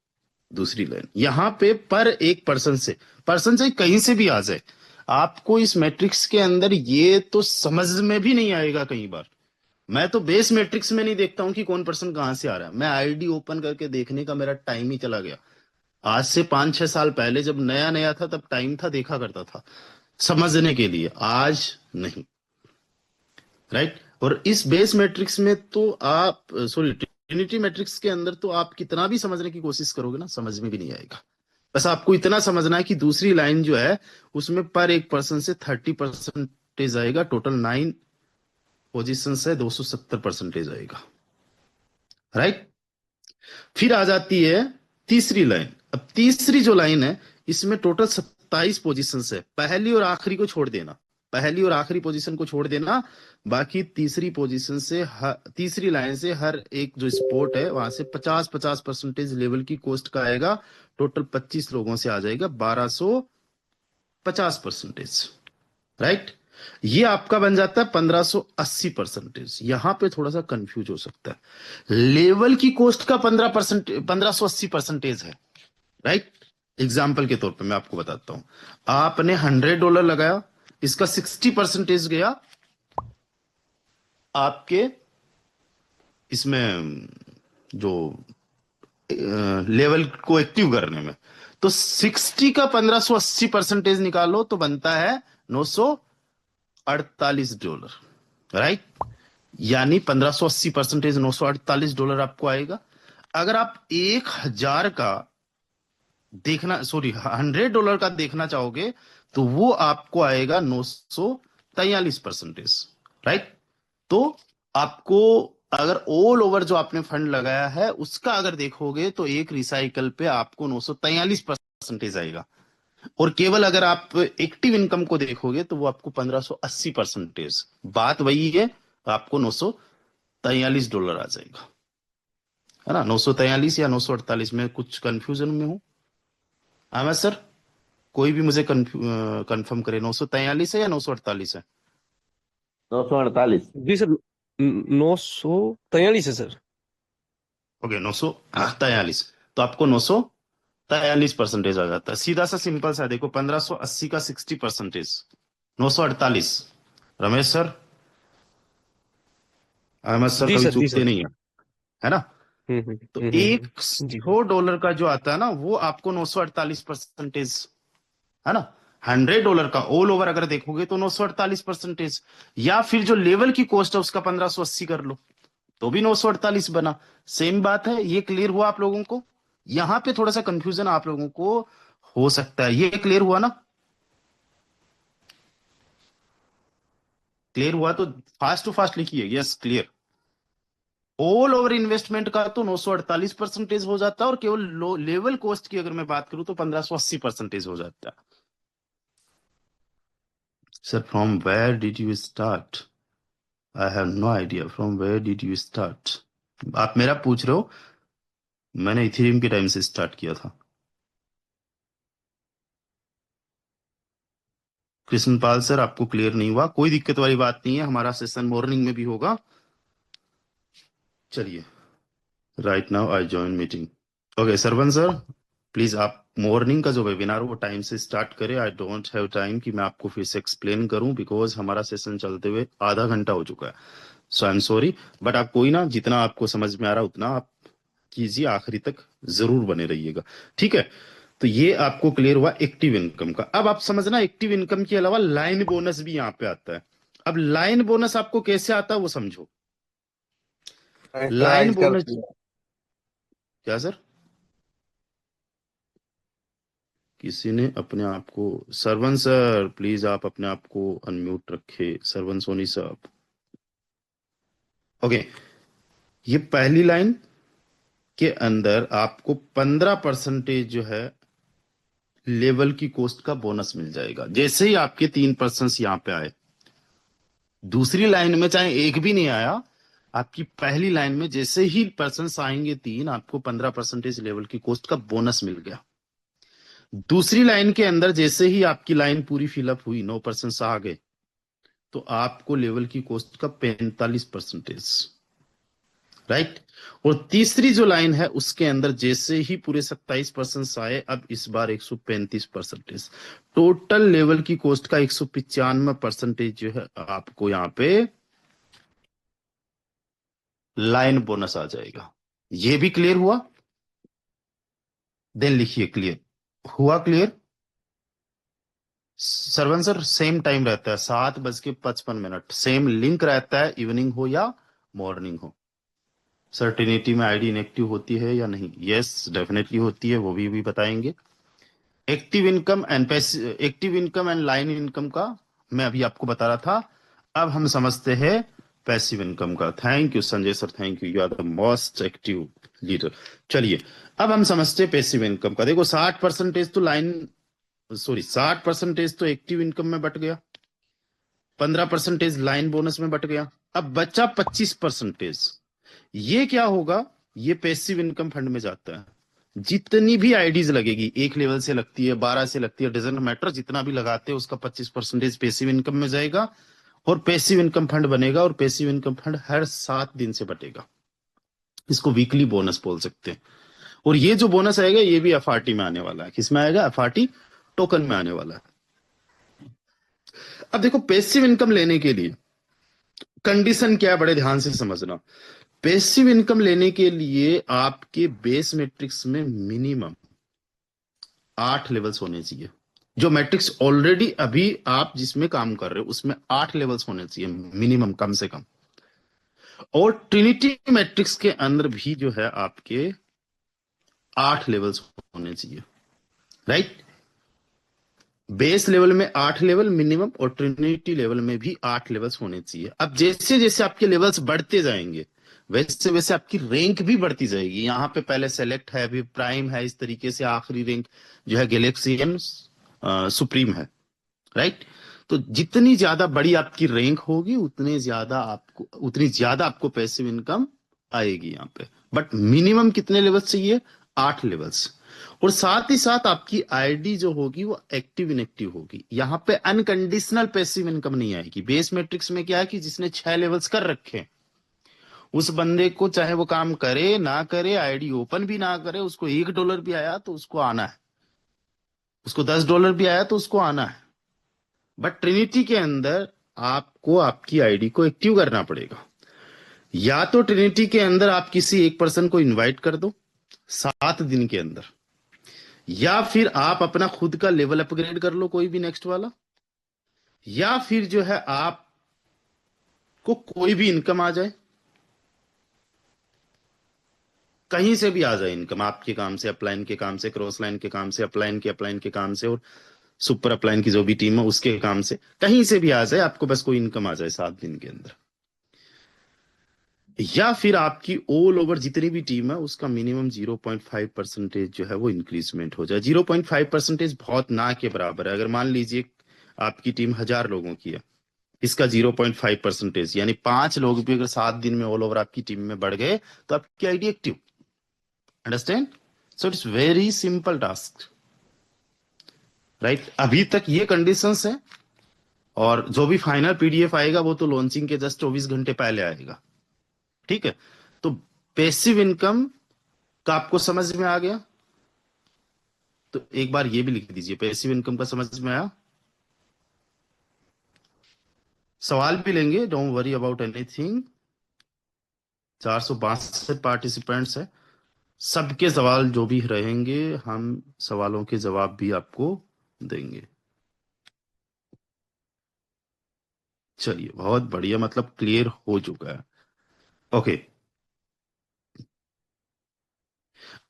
Speaker 3: दूसरी लाइन, यहां पे पर एक पर्सन से, पर्सन चाहे कहीं से भी आ जाए, आपको इस मैट्रिक्स के अंदर ये तो समझ में भी नहीं आएगा कई बार। मैं तो बेस मैट्रिक्स में नहीं देखता हूं कि कौन पर्सन कहां से आ रहा है, मैं आईडी ओपन करके देखने का मेरा टाइम ही चला गया। आज से 5-6 साल पहले जब नया नया था तब टाइम था, देखा करता था समझने के लिए, आज नहीं, राइट। और इस बेस मैट्रिक्स में तो आप, सॉरी ट्रिनिटी मैट्रिक्स के अंदर तो आप कितना भी समझने की कोशिश करोगे ना, समझ में भी नहीं आएगा। बस आपको इतना समझना है कि दूसरी लाइन जो है उसमें पर एक पर्सन से 30% आएगा, टोटल 9 पोजीशन है, 270% आएगा, राइट। फिर आ जाती है तीसरी लाइन। अब तीसरी जो लाइन है इसमें टोटल 27 पोजीशन है, पहली और आखिरी को छोड़ देना, पहली और आखिरी पोजीशन को छोड़ देना, बाकी तीसरी पोजीशन से, तीसरी लाइन से हर एक जो स्पोर्ट है वहां से 50-50% लेवल की कॉस्ट का आएगा, टोटल 25 लोगों से आ जाएगा 1250%, राइट। ये आपका बन जाता है 1580%। यहां पे थोड़ा सा कंफ्यूज हो सकता है, लेवल की कॉस्ट का 1580% है, राइट। एग्जाम्पल के तौर पे मैं आपको बताता हूं, आपने $100 लगाया, इसका 60% गया आपके इसमें, जो लेवल को एक्टिव करने में। तो 60 का 1580% निकालो तो बनता है $948, राइट। यानी 1580% $948 आपको आएगा। अगर आप 1000 का देखना, सॉरी $100 का देखना चाहोगे तो वो आपको आएगा 943%, राइट। तो आपको अगर ऑल ओवर जो आपने फंड लगाया है उसका अगर देखोगे तो एक रिसाइकल पे आपको 943% आएगा। और केवल अगर आप एक्टिव इनकम को देखोगे तो वो आपको 1580%, बात वही है, आपको $943 आ जाएगा, है ना। 943 या 948 में कुछ कंफ्यूजन में हूं, मैं सर, कोई भी मुझे कंफर्म करे, 943 है या 948 है?
Speaker 4: 948।
Speaker 2: जी सर, 943 है सर।
Speaker 3: ओके, 943, तो आपको 943% आ जाता है। सीधा सा सिंपल सा देखो, 1580 का 60%, 948। रमेश सर, अहमद सर
Speaker 2: जी
Speaker 3: कभी
Speaker 2: सर, जी
Speaker 3: चूकते
Speaker 2: सर।
Speaker 3: नहीं है ना। तो एक
Speaker 2: जी सर।
Speaker 3: $100 का जो आता है ना वो आपको 948%, है ना। $100 का ऑल ओवर अगर देखोगे तो 948%, या फिर जो लेवल की कॉस्ट है उसका 1580 कर लो तो भी 948 बना। सेम बात है, ये क्लियर हुआ आप लोगों को? यहां पे थोड़ा सा कंफ्यूजन आप लोगों को हो सकता है, ये क्लियर हुआ ना? क्लियर हुआ तो फास्ट टू फास्ट लिखिए, yes clear. All over investment का तो 948% हो जाता है, और केवल लेवल कॉस्ट की अगर मैं बात करूं तो 1580% हो जाता है। Sir from where did you start? I have no idea from where did you start. आप मेरा पूछ रहे हो? मैंने इथेरियम के टाइम से स्टार्ट किया था। कृष्णपाल सर, आपको क्लियर नहीं हुआ, कोई दिक्कत वाली बात नहीं है, हमारा सेशन मॉर्निंग में भी होगा। चलिए, right now I join meeting. Okay Sarvan sir, please आप मॉर्निंग का जो वेबिनार वो टाइम से स्टार्ट करें। आई डोंट हैव टाइम कि मैं आपको फिर से एक्सप्लेन करूं, बिकॉज हमारा सेशन चलते हुए आधा घंटा हो चुका है। सो आई एम सॉरी, बट आप कोई ना, जितना आपको समझ में आ रहा उतना आप कीजिए, आखिरी तक जरूर बने रहिएगा, ठीक है। तो ये आपको क्लियर हुआ एक्टिव इनकम का। अब आप समझना, एक्टिव इनकम के अलावा लाइन बोनस भी यहाँ पे आता है। अब लाइन बोनस आपको कैसे आता है वो समझो। लाइन
Speaker 5: ट्राई
Speaker 3: बोनस,
Speaker 5: करते हैं।
Speaker 3: क्या सर? किसी ने अपने आप को, सरवन सर प्लीज आप अपने आप को अनम्यूट रखे, सरवन सोनी साहब। ओके, ये पहली लाइन के अंदर आपको 15% जो है लेवल की कॉस्ट का बोनस मिल जाएगा, जैसे ही आपके 3% यहां पे आए। दूसरी लाइन में चाहे एक भी नहीं आया, आपकी पहली लाइन में जैसे ही पर्सन आएंगे 3, आपको 15% लेवल की कॉस्ट का बोनस मिल गया। दूसरी लाइन के अंदर जैसे ही आपकी लाइन पूरी फिलअप हुई, 9% आ गए, तो आपको लेवल की कॉस्ट का 45%, राइट। और तीसरी जो लाइन है उसके अंदर जैसे ही पूरे 27% आए, अब इस बार 135%, टोटल लेवल की कॉस्ट का 195% जो है आपको यहाँ पे लाइन बोनस आ जाएगा। ये भी क्लियर हुआ? देन लिखिए क्लियर हुआ। Clear Sarvan sir, same time रहता है 7:55, सेम लिंक रहता है, इवनिंग हो या मॉर्निंग हो। सर्टिनिटी में आईडी इनएक्टिव होती है या नहीं? यस डेफिनेटली होती है, वो भी बताएंगे। Active income and line income का मैं अभी आपको बता रहा था। अब हम समझते हैं पैसिव इनकम का। Thank you Sanjay sir, thank you, you are the most active leader. चलिए, अब हम समझते हैं पैसिव इनकम का। देखो 60% तो लाइन, सॉरी 60% तो एक्टिव इनकम में बट गया, 15% लाइन बोनस में बट गया, अब बचा 25%। ये क्या होगा? ये पैसिव इनकम फंड में जाता है। जितनी भी आईडीज लगेगी, 1 लेवल से लगती है, 12 से लगती है, डजेंट मैटर, जितना भी लगाते हैं उसका 25% पैसिव इनकम में जाएगा, और पैसिव इनकम फंड बनेगा। और पैसिव इनकम फंड हर 7 दिन से बटेगा। इसको वीकली बोनस बोल सकते हैं। और ये जो बोनस आएगा ये भी एफआरटी में आने वाला है। किसमें आएगा? एफआरटी टोकन में आने वाला है। अब देखो, पैसिव इनकम लेने के लिए कंडीशन क्या है, बड़े ध्यान से समझना। पैसिव इनकम लेने के लिए आपके बेस मैट्रिक्स में मिनिमम 8 लेवल्स होने चाहिए। जो मैट्रिक्स ऑलरेडी अभी आप जिसमें काम कर रहे हो उसमें 8 लेवल्स होने चाहिए मिनिमम, कम से कम। और ट्रिनिटी मैट्रिक्स के अंदर भी जो है आपके 8 लेवल्स होने चाहिए, राइट। बेस लेवल में 8 लेवल मिनिमम और ट्रिनिटी लेवल में भी 8 लेवल्स होने चाहिए। अब जैसे जैसे आपके लेवल्स बढ़ते जाएंगे वैसे वैसे आपकी रैंक भी बढ़ती जाएगी। यहां पे पहले सेलेक्ट है, अभी प्राइम है, इस तरीके से आखिरी रैंक जो है गैलेक्सियन सुप्रीम है, राइट। तो जितनी ज्यादा बड़ी आपकी रैंक होगी उतनी ज्यादा आपको पैसिव इनकम आएगी यहाँ पे। बट मिनिमम कितने लेवल्स चाहिए? 8 लेवल्स। और साथ ही साथ आपकी आईडी जो होगी वो एक्टिव इनएक्टिव होगी। यहाँ पे अनकंडीशनल पैसिव इनकम नहीं आएगी। बेस मैट्रिक्स में क्या है कि जिसने 6 लेवल्स कर रखे हैं उस बंदे को चाहे वो काम करे ना करे, आईडी ओपन भी ना करे, उसको $1 भी आया तो उसको आना है, उसको $10 भी आया तो उसको आना है। बट ट्रिनिटी के अंदर आपको आपकी आईडी को एक्टिव करना पड़ेगा। या तो ट्रिनिटी के अंदर आप किसी एक पर्सन को इनवाइट कर दो 7 दिन के अंदर, या फिर आप अपना खुद का लेवल अपग्रेड कर लो कोई भी नेक्स्ट वाला, या फिर जो है आपको कोई भी इनकम आ जाए, कहीं से भी आ जाए इनकम, आपके काम से, अपलाइन के काम से, क्रॉस लाइन के काम से, अपलाइन के काम से, और सुपर अपलाइन की जो भी टीम है उसके काम से, कहीं से भी आ जाए, आपको बस कोई इनकम आ जाए 7 दिन के अंदर। या फिर आपकी ऑल ओवर जितनी भी टीम है उसका मिनिमम 0.5% जो है वो इंक्रीजमेंट हो जाए। 0.5% बहुत ना के बराबर है। अगर मान लीजिए आपकी टीम 1000 लोगों की है, इसका 0.5% यानी 5 लोग भी अगर 7 दिन में ऑल ओवर आपकी टीम में बढ़ गए तो आपकी ID active. Understand? So it's very simple task, right. अभी तक ये कंडीशंस है, और जो भी फाइनल पीडीएफ आएगा वो तो लॉन्चिंग के जस्ट 24 घंटे पहले आएगा, ठीक है। तो पैसिव इनकम का आपको समझ में आ गया? तो एक बार ये भी लिख दीजिए, पैसिव इनकम का समझ में आया? सवाल भी लेंगे, don't worry about anything. 462 participants है, सबके सवाल जो भी रहेंगे हम सवालों के जवाब भी आपको देंगे। चलिए, बहुत बढ़िया, मतलब क्लियर हो चुका है। ओके,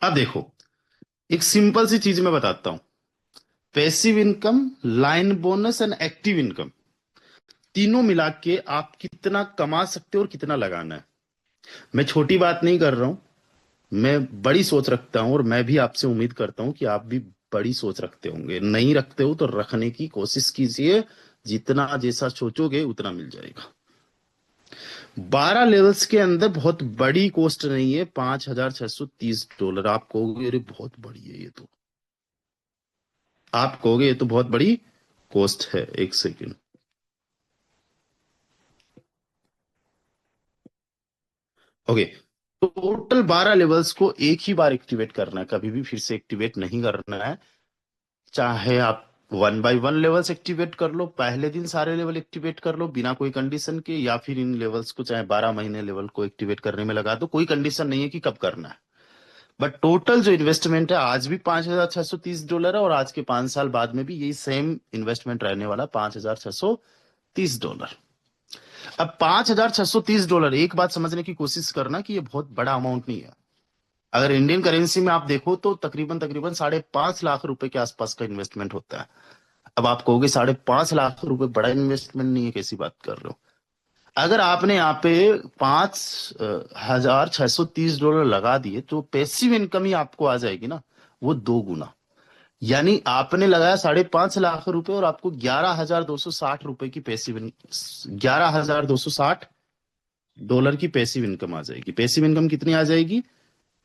Speaker 3: अब देखो एक सिंपल सी चीज मैं बताता हूं। Passive income, line bonus and active income, तीनों मिला के आप कितना कमा सकते हो और कितना लगाना है। मैं छोटी बात नहीं कर रहा हूं, मैं बड़ी सोच रखता हूं, और मैं भी आपसे उम्मीद करता हूं कि आप भी बड़ी सोच रखते होंगे। नहीं रखते हो तो रखने की कोशिश कीजिए, जितना जैसा सोचोगे उतना मिल जाएगा। 12 लेवल्स के अंदर बहुत बड़ी कॉस्ट नहीं है, $5630। आप कहोगे अरे बहुत बड़ी है ये तो, आप कहोगे ये तो बहुत बड़ी कॉस्ट है। एक सेकेंड, ओके। टोटल 12 लेवल्स को एक ही बार एक्टिवेट करना है, कभी भी फिर से एक्टिवेट नहीं करना है। चाहे आप 1 बाय 1 लेवल्स एक्टिवेट कर लो, पहले दिन सारे लेवल एक्टिवेट कर लो बिना कोई कंडीशन के, या फिर इन लेवल्स को चाहे 12 महीने लेवल को एक्टिवेट करने में लगा दो, कोई कंडीशन नहीं है कि कब करना है। बट टोटल जो इन्वेस्टमेंट है आज भी $5630 है, और आज के 5 साल बाद में भी यही सेम इन्वेस्टमेंट रहने वाला $5630। अब $5630, एक बात समझने की कोशिश करना कि ये बहुत बड़ा अमाउंट नहीं है। अगर इंडियन करेंसी में आप देखो तो तकरीबन तकरीबन 5.5 लाख रुपए के आसपास का इन्वेस्टमेंट होता है। अब आप कहोगे 5.5 लाख रुपए बड़ा इन्वेस्टमेंट नहीं है, कैसी बात कर रहे हो? अगर आपने यहाँ पे $5630 लगा दिए तो पैसिव इनकम ही आपको आ जाएगी ना, वो 2 गुना। यानी आपने लगाया 5.5 लाख रुपए और आपको $11,260 की पैसिव, $11,260 की पैसिव इनकम आ जाएगी। पैसिव इनकम कितनी आ जाएगी?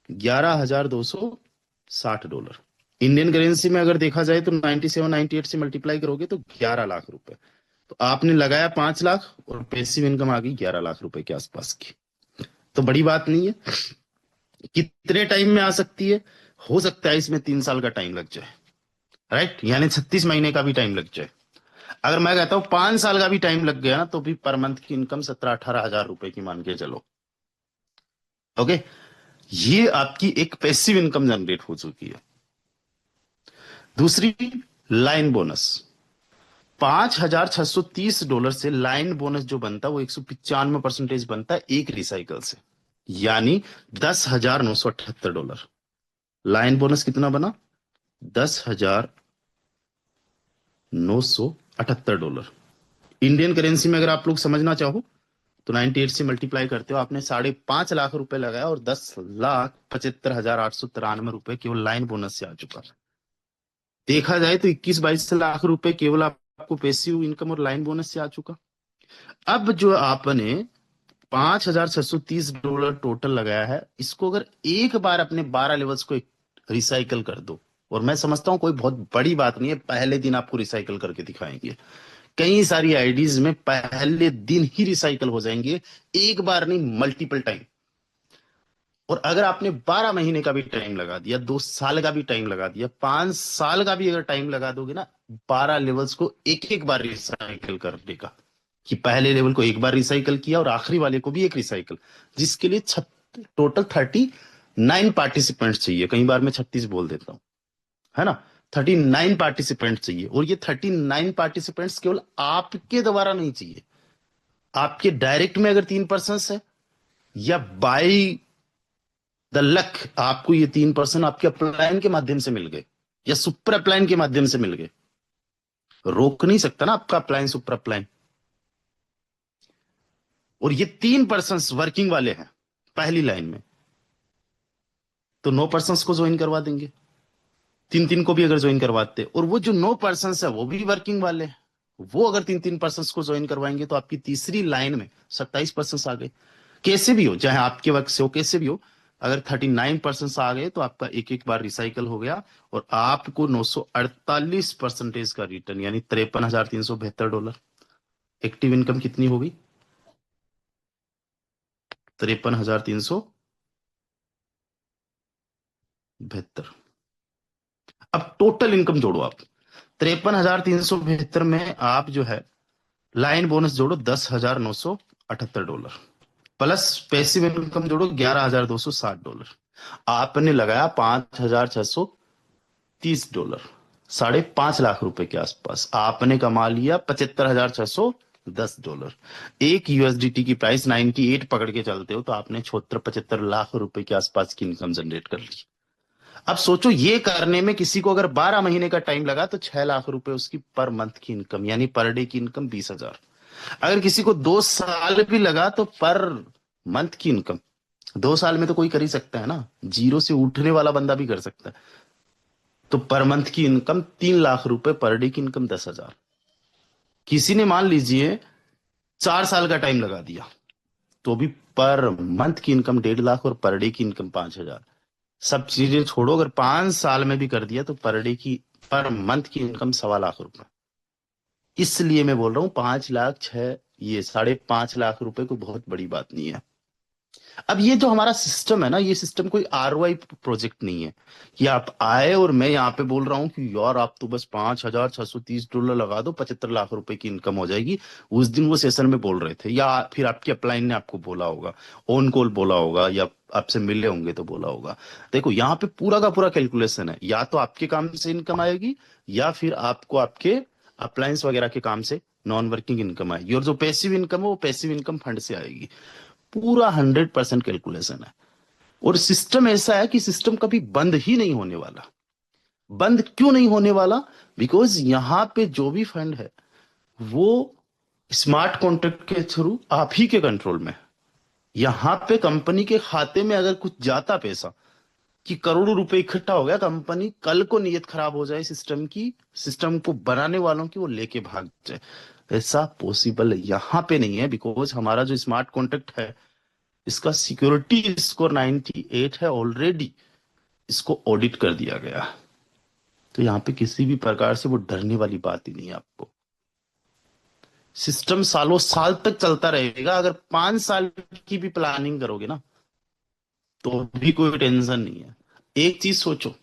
Speaker 3: $11,260। इंडियन करेंसी में अगर देखा जाए तो 97 98 से मल्टीप्लाई करोगे तो 11 लाख रुपए। तो आपने लगाया 5 लाख और पैसिव इनकम आ गई 11 लाख रुपए के आसपास की। तो बड़ी बात नहीं है। कितने टाइम में आ सकती है? हो सकता है इसमें 3 साल का टाइम लग जाए, राइट, यानी 36 महीने का भी टाइम लग जाए। अगर मैं कहता हूं 5 साल का भी टाइम लग गया ना तो भी पर मंथ की इनकम 17-18 हजार रुपए की मान के चलो, ओके, ये आपकी एक पैसिव इनकम जनरेट हो चुकी है। दूसरी, लाइन बोनस। $5,630 से लाइन बोनस जो बनता है वो 195% बनता है एक रिसाइकल से, यानी $10,978। लाइन बोनस कितना बना? $10,978। इंडियन करेंसी में अगर आप लोग समझना चाहो तो 98 से मल्टीप्लाई करते हो, आपने 5.5 लाख रुपए लगाया और 10,75,893 रुपए केवल लाइन बोनस से आ चुका। देखा जाए तो 21-22 लाख रुपए केवल आपको पैसिव इनकम और लाइन बोनस से आ चुका। अब जो आपने $5,630 टोटल लगाया है, इसको अगर एक बार अपने 12 लेवल्स को रिसाइकल कर दो, और मैं समझता हूं कोई बहुत बड़ी बात नहीं है, पहले दिन आपको रिसाइकल करके दिखाएंगे। कई सारी आईडीज में पहले दिन ही रिसाइकल हो जाएंगे, एक बार नहीं, मल्टीपल टाइम। और अगर आपने 12 महीने का भी टाइम लगा दिया, 2 साल का भी टाइम लगा दिया, 5 साल का भी अगर टाइम लगा दोगे ना, 12 लेवल्स को एक एक बार रिसाइकल करने का, कि पहले लेवल को एक बार रिसाइकल किया और आखिरी वाले को भी एक रिसाइकल, जिसके लिए टोटल 39 पार्टिसिपेंट्स चाहिए। कई बार मैं 36 बोल देता हूं, है ना। 39 पार्टिसिपेंट्स चाहिए, और ये 39 पार्टिसिपेंट्स केवल आपके द्वारा नहीं चाहिए। आपके डायरेक्ट में अगर 3% है, या बाई द लक आपको ये 3% आपके अपलाइन के माध्यम से मिल गए, या सुपर अपलाइन के माध्यम से मिल गए, रोक नहीं सकता ना आपका अपलाइन सुपर अपलाइन। और ये 3% वर्किंग वाले हैं पहली लाइन में, तो 9% को ज्वाइन करवा देंगे। 3-3 को भी अगर ज्वाइन करवाते, और वो जो 9% है वो भी वर्किंग वाले हैं, वो अगर 3-3% को ज्वाइन करवाएंगे, तो आपकी तीसरी लाइन में 27% आ गए। कैसे भी हो, चाहे आपके वक्त से हो, कैसे भी हो, अगर 39% आ गए तो आपका एक एक बार रिसाइकल हो गया, और आपको 948% का रिटर्न, यानी $53,372। एक्टिव इनकम कितनी होगी? 53,372। अब टोटल इनकम जोड़ो आप। 53,372 में आप जो है लाइन बोनस जोड़ो $10,978, प्लस पैसिव इनकम जोड़ो $11,260। आपने लगाया $5,630, $5.5 लाख के आसपास आपने कमा लिया। $75,610। एक यूएसडीटी की प्राइस 98 पकड़ के चलते हो तो आपने 76-75 लाख के आसपास की इनकम जनरेट कर ली। अब सोचो, ये करने में किसी को अगर 12 महीने का टाइम लगा तो 6 लाख रुपए उसकी पर मंथ की इनकम, यानी पर डे की इनकम 20,000। अगर किसी को 2 साल भी लगा तो पर मंथ की इनकम 2 साल में तो कोई कर ही सकता है ना, जीरो से उठने वाला बंदा भी कर सकता है। तो पर मंथ की इनकम 3 लाख रुपए, पर डे की इनकम 10,000। किसी ने मान लीजिए 4 साल का टाइम लगा दिया, तो भी पर मंथ की इनकम 1.5 लाख और पर डे की इनकम 5,000। सब चीजें छोड़ो, अगर 5 साल में भी कर दिया तो पर डे की, पर मंथ की इनकम 1.25 लाख रुपए। इसलिए मैं बोल रहा हूं 5 लाख ये 5.5 लाख रुपए को बहुत बड़ी बात नहीं है। अब ये जो हमारा सिस्टम है ना, ये सिस्टम कोई आरओआई प्रोजेक्ट नहीं है कि आप आए और मैं यहाँ पे बोल रहा हूँ कि यार आप तो बस $5,630 लगा दो, 75 लाख की इनकम हो जाएगी। उस दिन वो सेशन में बोल रहे थे, या फिर आपके अपलाइन ने आपको बोला होगा, ऑन कॉल बोला होगा, या आपसे मिले होंगे तो बोला होगा। देखो यहाँ पे पूरा का पूरा कैलकुलेशन है, या तो आपके काम से इनकम आएगी, या फिर आपको आपके अप्लायंस वगैरह के काम से नॉन वर्किंग इनकम आएगी, और जो पैसिव इनकम है वो पैसिव इनकम फंड से आएगी। पूरा 100% कैलकुलेशन है। और सिस्टम ऐसा है कि सिस्टम कभी बंद ही नहीं होने वाला। बंद क्यों नहीं होने वाला? बिकॉज यहां पे जो भी फंड है वो स्मार्ट कॉन्ट्रैक्ट के थ्रू आप ही के कंट्रोल में है। यहां पे कंपनी के खाते में अगर कुछ जाता पैसा कि करोड़ों रुपए इकट्ठा हो गया, कंपनी कल को नीयत खराब हो जाए सिस्टम की, सिस्टम को बनाने वालों की, वो लेके भाग जाए, ऐसा पॉसिबल यहां पे नहीं है। बिकॉज हमारा जो स्मार्ट कॉन्ट्रैक्ट है, इसका सिक्योरिटी स्कोर 98 है ऑलरेडी, इसको ऑडिट कर दिया गया। तो यहाँ पे किसी भी प्रकार से वो डरने वाली बात ही नहीं है आपको। सिस्टम सालों साल तक चलता रहेगा। अगर 5 साल की भी प्लानिंग करोगे ना तो भी कोई टेंशन नहीं है। एक चीज सोचो,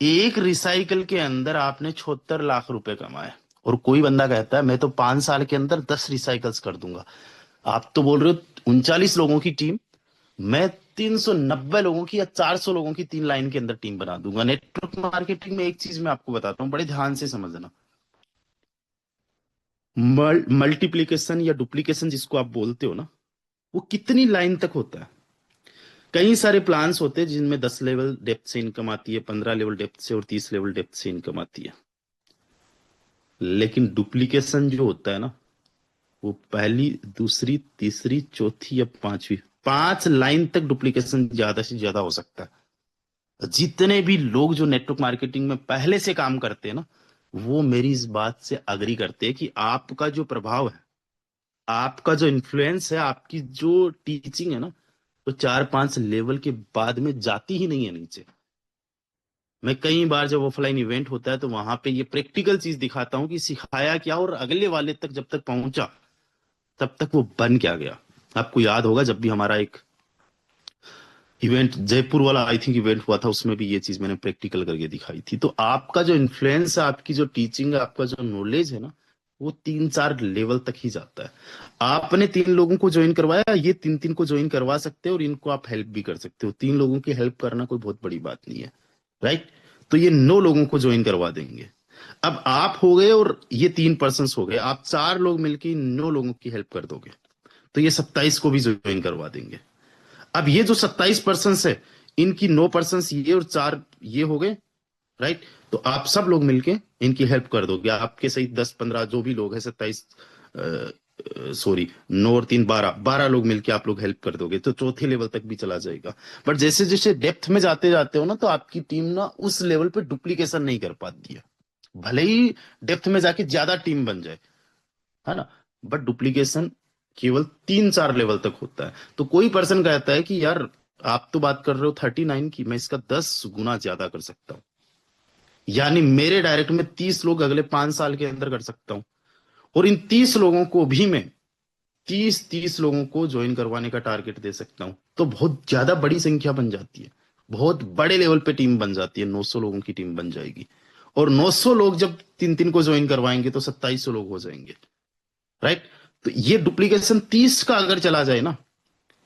Speaker 3: एक रिसाइकल के अंदर आपने 76 लाख कमाए, और कोई बंदा कहता है मैं तो 5 साल के अंदर 10 रिसाइकल्स कर दूंगा। आप तो बोल रहे हो 39 लोगों की टीम, मैं 390 लोगों की या 400 लोगों की 3 लाइन के अंदर टीम बना दूंगा। नेटवर्क मार्केटिंग में एक चीज मैं आपको बताता हूँ, बड़े ध्यान से समझना। मल्टीप्लीकेशन या डुप्लीकेशन जिसको आप बोलते हो ना, वो कितनी लाइन तक होता है। कई सारे प्लान्स होते हैं जिनमें 10 लेवल डेप्थ से इनकम आती है, 15 लेवल डेप्थ से और 30 लेवल डेप्थ से इनकम आती है। लेकिन डुप्लीकेशन जो होता है ना, वो पहली, दूसरी, तीसरी, चौथी या पांचवी, 5 लाइन तक डुप्लीकेशन ज्यादा से ज्यादा हो सकता है। जितने भी लोग जो नेटवर्क मार्केटिंग में पहले से काम करते हैं ना, वो मेरी इस बात से अग्री करते हैं कि आपका जो प्रभाव है, आपका जो इन्फ्लुएंस है, आपकी जो टीचिंग है ना, तो 4-5 लेवल के बाद में जाती ही नहीं है नीचे। मैं कई बार जब ऑफलाइन इवेंट होता है तो वहां पे ये प्रैक्टिकल चीज दिखाता हूँ कि सिखाया क्या और अगले वाले तक जब तक पहुंचा तब तक वो बन क्या गया। आपको याद होगा जब भी हमारा एक इवेंट जयपुर वाला आई थिंक इवेंट हुआ था, उसमें भी ये चीज मैंने प्रैक्टिकल करके दिखाई थी। तो आपका जो इन्फ्लुएंस है, आपकी जो टीचिंग है, आपका जो नॉलेज है ना, वो 3-4 लेवल तक ही जाता है। आपने 3 लोगों को ज्वाइन करवाया, ये 3-3 को ज्वाइन करवा सकते हो और इनको आप हेल्प भी कर सकते हो। 3 लोगों की हेल्प करना कोई बहुत बड़ी बात नहीं है, राइट। तो ये 9 लोगों को ज्वाइन करवा देंगे। अब आप हो गए और ये 3 पर्सन हो गए, आप 4 लोग मिलकर इन 9 लोगों की हेल्प कर दोगे, तो ये 27 को भी ज्वाइन करवा देंगे। अब ये जो 27 पर्सन है, इनकी 9 पर्सन ये और 4 ये हो गए, राइट। तो आप सब लोग मिलके इनकी हेल्प कर दोगे। आपके सही 10-15 जो भी लोग हैं, 27, सॉरी, 9 और 3 12 लोग मिलके आप लोग हेल्प कर दोगे, तो चौथे लेवल तक भी चला जाएगा। बट जैसे जैसे डेप्थ में जाते जाते हो ना, तो आपकी टीम ना उस लेवल पे डुप्लीकेशन नहीं कर पाती है। भले ही डेप्थ में जाके ज्यादा टीम बन जाए, है ना, बट डुप्लीकेशन केवल 3-4 लेवल तक होता है। तो कोई पर्सन कहता है कि यार आप तो बात कर रहे हो 39 की, मैं इसका 10 गुना ज्यादा कर सकता हूं, यानी मेरे डायरेक्ट में 30 लोग अगले 5 साल के अंदर कर सकता हूं, और इन 30 लोगों को भी मैं 30-30 लोगों को ज्वाइन करवाने का टारगेट दे सकता हूं। तो बहुत ज्यादा बड़ी संख्या बन जाती है, बहुत बड़े लेवल पे टीम बन जाती है, 900 लोगों की टीम बन जाएगी। और 900 लोग जब 3-3 को ज्वाइन करवाएंगे तो 2700 लोग हो जाएंगे, राइट। तो ये डुप्लीकेशन 30 का अगर चला जाए ना,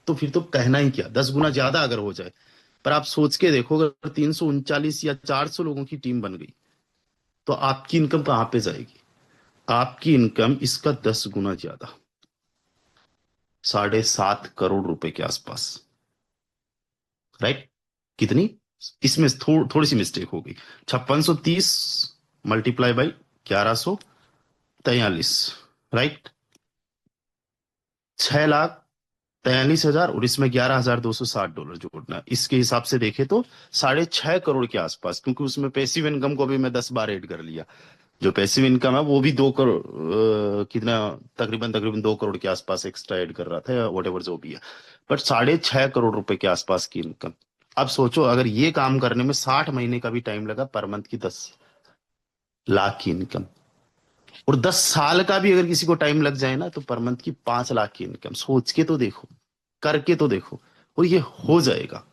Speaker 3: तो फिर तो कहना ही क्या, 10 गुना ज्यादा अगर हो जाए। पर आप सोच के देखो, अगर 339 या 400 लोगों की टीम बन गई, तो आपकी इनकम कहां पे जाएगी? आपकी इनकम इसका 10 गुना ज्यादा, 7.5 करोड़ रुपए के आसपास, राइट। कितनी? इसमें थोड़ी सी मिस्टेक हो गई। 5630 मल्टीप्लाई बाई 1143, राइट। 6,43,000 और इसमें $11,260 जोड़ना है। इसके हिसाब से देखे तो 6.5 करोड़ के आसपास, क्योंकि उसमें पैसिव इनकम को भी मैं 10 बार ऐड कर लिया। जो पैसिव इनकम है वो भी 2 करोड़, कितना, तकरीबन तकरीबन 2 करोड़ के आसपास एक्स्ट्रा ऐड कर रहा था, या वट जो भी है। बट 6.5 करोड़ रुपए के आसपास की इनकम। अब सोचो, अगर ये काम करने में 60 महीने का भी टाइम लगा, पर मंथ की 10 लाख की इनकम, और 10 साल का भी अगर किसी को टाइम लग जाए ना, तो पर मंथ की 5 लाख की इनकम। सोच के तो देखो, करके तो देखो, और ये हो जाएगा।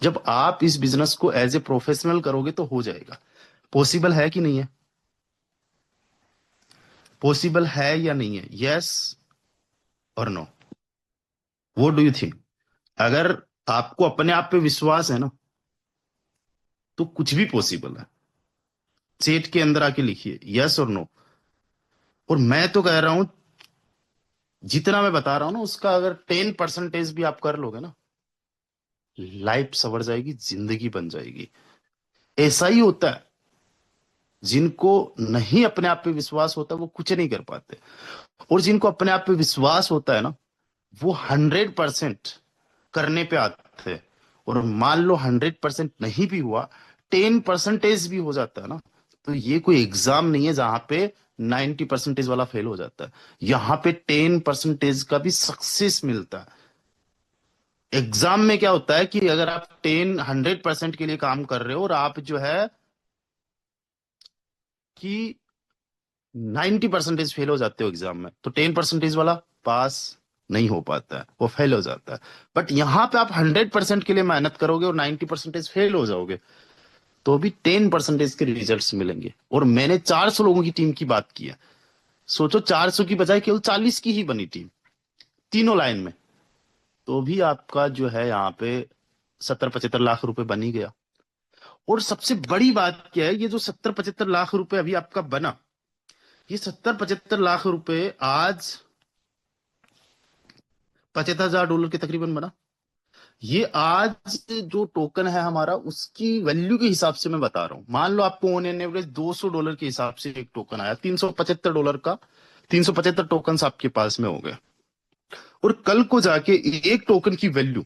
Speaker 3: जब आप इस बिजनेस को एज ए प्रोफेशनल करोगे तो हो जाएगा। पॉसिबल है कि नहीं है? पॉसिबल है या नहीं है? यस और no? What do you think? अगर आपको अपने आप पे विश्वास है ना, तो कुछ भी पॉसिबल है। चैट के अंदर आके लिखिए यस और नो। और मैं तो कह रहा हूं, जितना मैं बता रहा हूं ना, उसका अगर 10% भी आप कर लोगे ना, लाइफ संवर जाएगी, जिंदगी बन जाएगी। ऐसा ही होता है, जिनको नहीं अपने आप पे विश्वास होता वो कुछ नहीं कर पाते, और जिनको अपने आप पे विश्वास होता है ना, वो 100% करने पे आते हैं। और मान लो 100% नहीं भी हुआ, 10% भी हो जाता है ना, तो ये कोई एग्जाम नहीं है जहां पे 90% वाला फेल हो जाता है। यहां पे 10% का भी सक्सेस मिलता है। एग्जाम में क्या होता है कि अगर आप 100% के लिए काम कर रहे हो, और आप जो है कि 90% फेल हो जाते हो एग्जाम में, तो 10% वाला पास नहीं हो पाता है, वो फेल हो जाता है। बट यहां पे आप 100% के लिए मेहनत करोगे और 90% फेल हो जाओगे, तो भी 10% के रिजल्ट्स मिलेंगे। और मैंने 400 लोगों की टीम की बात की है। सोचो, 400 की बजाय केवल 40 की ही बनी टीम, तीनों लाइन में। तो भी आपका जो है यहाँ पे 70-75 लाख रुपए बन ही गया। और सबसे बड़ी बात क्या है, ये जो 70-75 लाख रुपए अभी आपका बना, ये 70-75 लाख रुपए आज $75,000 के तकरीबन बना। ये आज जो टोकन है हमारा, उसकी वैल्यू के हिसाब से मैं बता रहा हूं। मान लो आपको ऑन एन एवरेज $200 के हिसाब से एक टोकन आया, $375 का 375 टोकन आपके पास में हो गए। और कल को जाके एक टोकन की वैल्यू,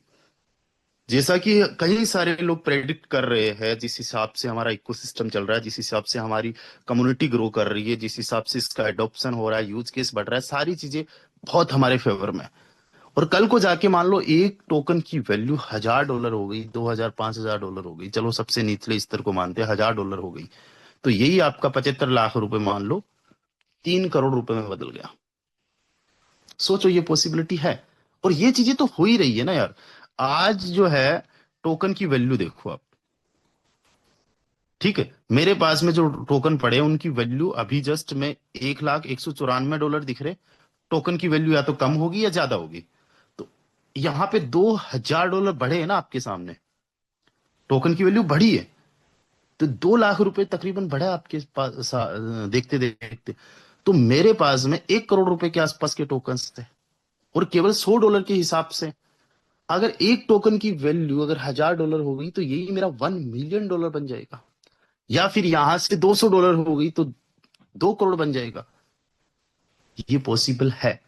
Speaker 3: जैसा कि कई सारे लोग प्रेडिक्ट कर रहे हैं, जिस हिसाब से हमारा इकोसिस्टम चल रहा है, जिस हिसाब से हमारी कम्युनिटी ग्रो कर रही है, जिस हिसाब से इसका एडॉप्शन हो रहा है, यूज केस बढ़ रहा है, सारी चीजें बहुत हमारे फेवर में है। और कल को जाके मान लो एक टोकन की वैल्यू $1,000 हो गई, 2,000 $5,000 हो गई, चलो सबसे निचले स्तर को मानते हैं, $1,000 हो गई, तो यही आपका 75 लाख रुपए मान लो 3 करोड़ रुपए में बदल गया। सोचो, ये पॉसिबिलिटी है। और ये चीजें तो हो ही रही है ना यार। आज जो है टोकन की वैल्यू देखो आप, ठीक है, मेरे पास में जो टोकन पड़े हैं उनकी वैल्यू अभी जस्ट में $1,194 दिख रहे। टोकन की वैल्यू या तो कम होगी या ज्यादा होगी। तो यहां पे $2,000 बढ़े हैं ना आपके सामने, टोकन की वैल्यू बढ़ी है, तो 2 लाख रुपए तकरीबन बढ़ा आपके पास देखते देखते। तो मेरे पास में 1 करोड़ रुपए के आसपास के टोकन थे, और केवल $100 के हिसाब से अगर एक टोकन की वैल्यू अगर $1,000 हो गई, तो यही मेरा $1 मिलियन बन जाएगा। या फिर यहां से $200 हो गई तो 2 करोड़ बन जाएगा। ये पॉसिबल है।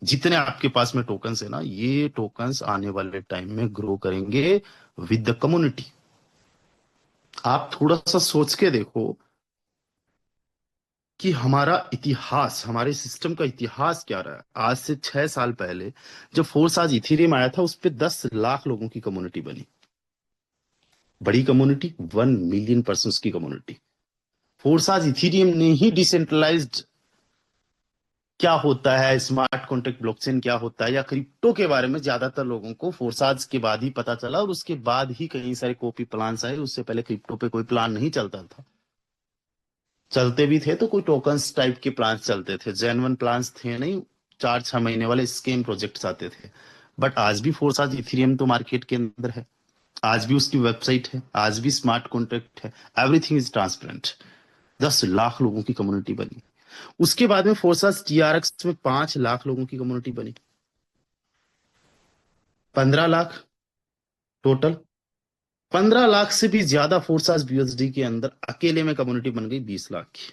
Speaker 3: जितने आपके पास में टोकन्स है ना, ये टोकन्स आने वाले टाइम में ग्रो करेंगे विद द कम्युनिटी। आप थोड़ा सा सोच के देखो कि हमारा इतिहास, हमारे सिस्टम का इतिहास क्या रहा है। आज से 6 साल पहले जब फोर्साज इथेरियम आया था, उस पर 10 लाख लोगों की कम्युनिटी बनी। बड़ी कम्युनिटी, 1 मिलियन पर्सन्स की कम्युनिटी। फोर्साज इथेरियम ने ही डिसेंट्रलाइज्ड क्या होता है, स्मार्ट कॉन्ट्रैक्ट ब्लॉकचेन क्या होता है, या क्रिप्टो के बारे में ज्यादातर लोगों को फोर्साज के बाद ही पता चला। और उसके बाद ही कई सारे कॉपी प्लान्स आए। उससे पहले क्रिप्टो पे कोई प्लान नहीं चलता था। चलते भी थे तो कोई टोकन्स टाइप के प्लान्स चलते थे, जेन्युइन प्लान्स थे नहीं। 4-6 महीने वाले स्केम प्रोजेक्ट्स आते थे। बट आज भी फोर्साज इथेरियम तो मार्केट के अंदर है, आज भी उसकी वेबसाइट है, आज भी स्मार्ट कॉन्ट्रैक्ट है, एवरीथिंग इज ट्रांसपेरेंट। 10 लाख लोगों की कम्युनिटी बनी। उसके बाद में फोर्साज TRX में 5 लाख लोगों की कम्युनिटी बनी। 15 लाख टोटल। 15 लाख से भी ज्यादा फोर्साज BUSD के अंदर अकेले में कम्युनिटी बन गई 20 लाख की।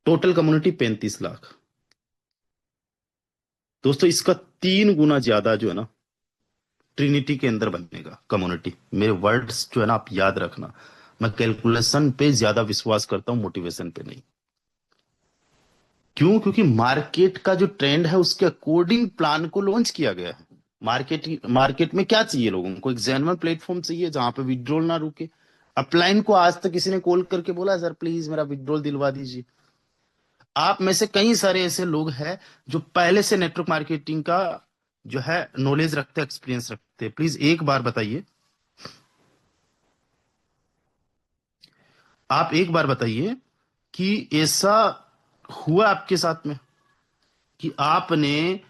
Speaker 3: Total community 35 lakh. दोस्तों, इसका 3 गुना ज्यादा जो है ना, ट्रिनिटी के अंदर बनेगा कम्युनिटी। मेरे वर्ड्स जो है ना, आप याद रखना। मैं कैलकुलेशन पे ज्यादा विश्वास करता हूं, मोटिवेशन पे नहीं। क्यों? क्योंकि मार्केट का जो ट्रेंड है उसके अकॉर्डिंग प्लान को लॉन्च किया गया है। मार्केट में क्या चाहिए लोगों को? एक जेन्युइन प्लेटफॉर्म चाहिए जहां पे विड्रॉल ना रुके। अपलाइन को आज तक किसी ने कॉल करके बोला सर प्लीज मेरा विड्रॉल दिलवा दीजिए? आप में से कई सारे ऐसे लोग हैं जो पहले से नेटवर्क मार्केटिंग का जो है नॉलेज रखते हैं, एक्सपीरियंस रखते हैं। प्लीज एक बार बताइए, आप एक बार बताइए कि ऐसा हुआ आपके साथ में कि आपने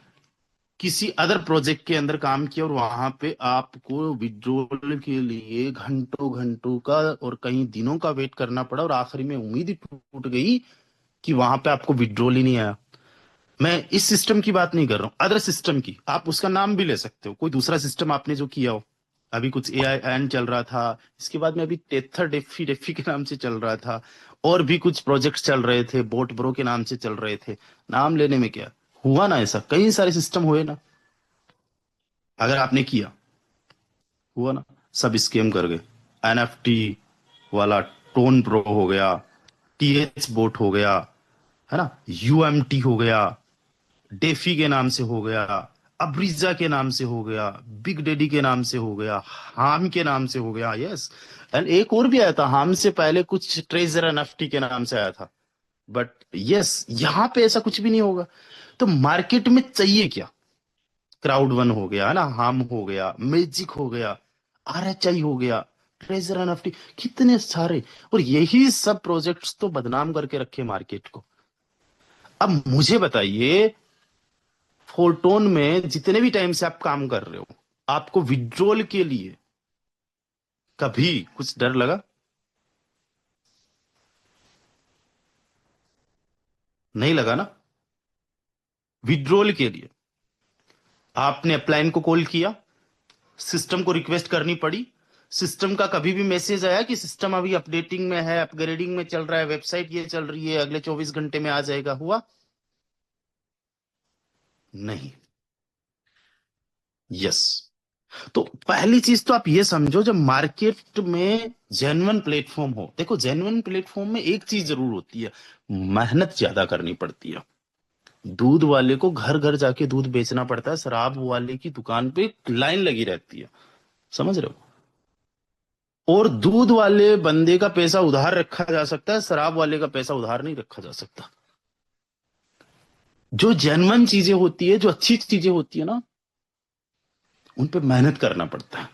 Speaker 3: किसी अदर प्रोजेक्ट के अंदर काम किया और वहां पे आपको विड्रॉल के लिए घंटों घंटों का और कई दिनों का वेट करना पड़ा, और आखिरी में उम्मीद ही टूट गई कि वहां पे आपको विड्रॉल ही नहीं आया? मैं इस सिस्टम की बात नहीं कर रहा हूं, अदर सिस्टम की। आप उसका नाम भी ले सकते हो, कोई दूसरा सिस्टम आपने जो किया हो। अभी कुछ AIN चल रहा था, इसके बाद में अभी टेथर डेफी के नाम से चल रहा था, और भी कुछ प्रोजेक्ट्स चल रहे थे, बोट ब्रो के नाम से चल रहे थे। नाम लेने में क्या हुआ ना, ऐसा कई सारे सिस्टम हुए ना। अगर आपने किया, हुआ ना, सब स्कैम कर गए। NFT वाला टोन प्रो हो गया, TH बोट हो गया, है ना, UMT हो गया, डेफी के नाम से हो गया, अब्रीजा के नाम से हो गया, बिग डैडी के नाम से हो गया, हाम के नाम से हो गया। यस, एंड एक और भी आया था हाम से पहले, कुछ ट्रेजर NFT के नाम से आया था। बट यस, यहां पे ऐसा कुछ भी नहीं होगा। तो मार्केट में चाहिए क्या? क्राउड वन हो गया, है ना, हाम हो गया, मैजिक हो गया, RHI हो गया, ट्रेजर NFT, कितने सारे। और यही सब प्रोजेक्ट्स तो बदनाम करके रखे मार्केट को। अब मुझे बताइए, फोर्टोन में जितने भी टाइम से आप काम कर रहे हो, आपको विड्रॉल के लिए कभी कुछ डर लगा? नहीं लगा ना? विड्रॉल के लिए आपने अपलाइन को कॉल किया, सिस्टम को रिक्वेस्ट करनी पड़ी, सिस्टम का कभी भी मैसेज आया कि सिस्टम अभी अपडेटिंग में है, अपग्रेडिंग में चल रहा है, वेबसाइट ये चल रही है, अगले 24 घंटे में आ जाएगा, हुआ? नहीं। यस। तो पहली चीज तो आप ये समझो, जब मार्केट में जेन्युइन प्लेटफॉर्म हो, देखो जेन्युइन प्लेटफॉर्म में एक चीज जरूर होती है, मेहनत ज्यादा करनी पड़ती है। दूध वाले को घर घर जाके दूध बेचना पड़ता है, शराब वाले की दुकान पे लाइन लगी रहती है, समझ रहे हो? और दूध वाले बंदे का पैसा उधार रखा जा सकता है, शराब वाले का पैसा उधार नहीं रखा जा सकता। जो जेन्युइन चीजें होती है, जो अच्छी चीजें होती है ना, उन पे मेहनत करना पड़ता है।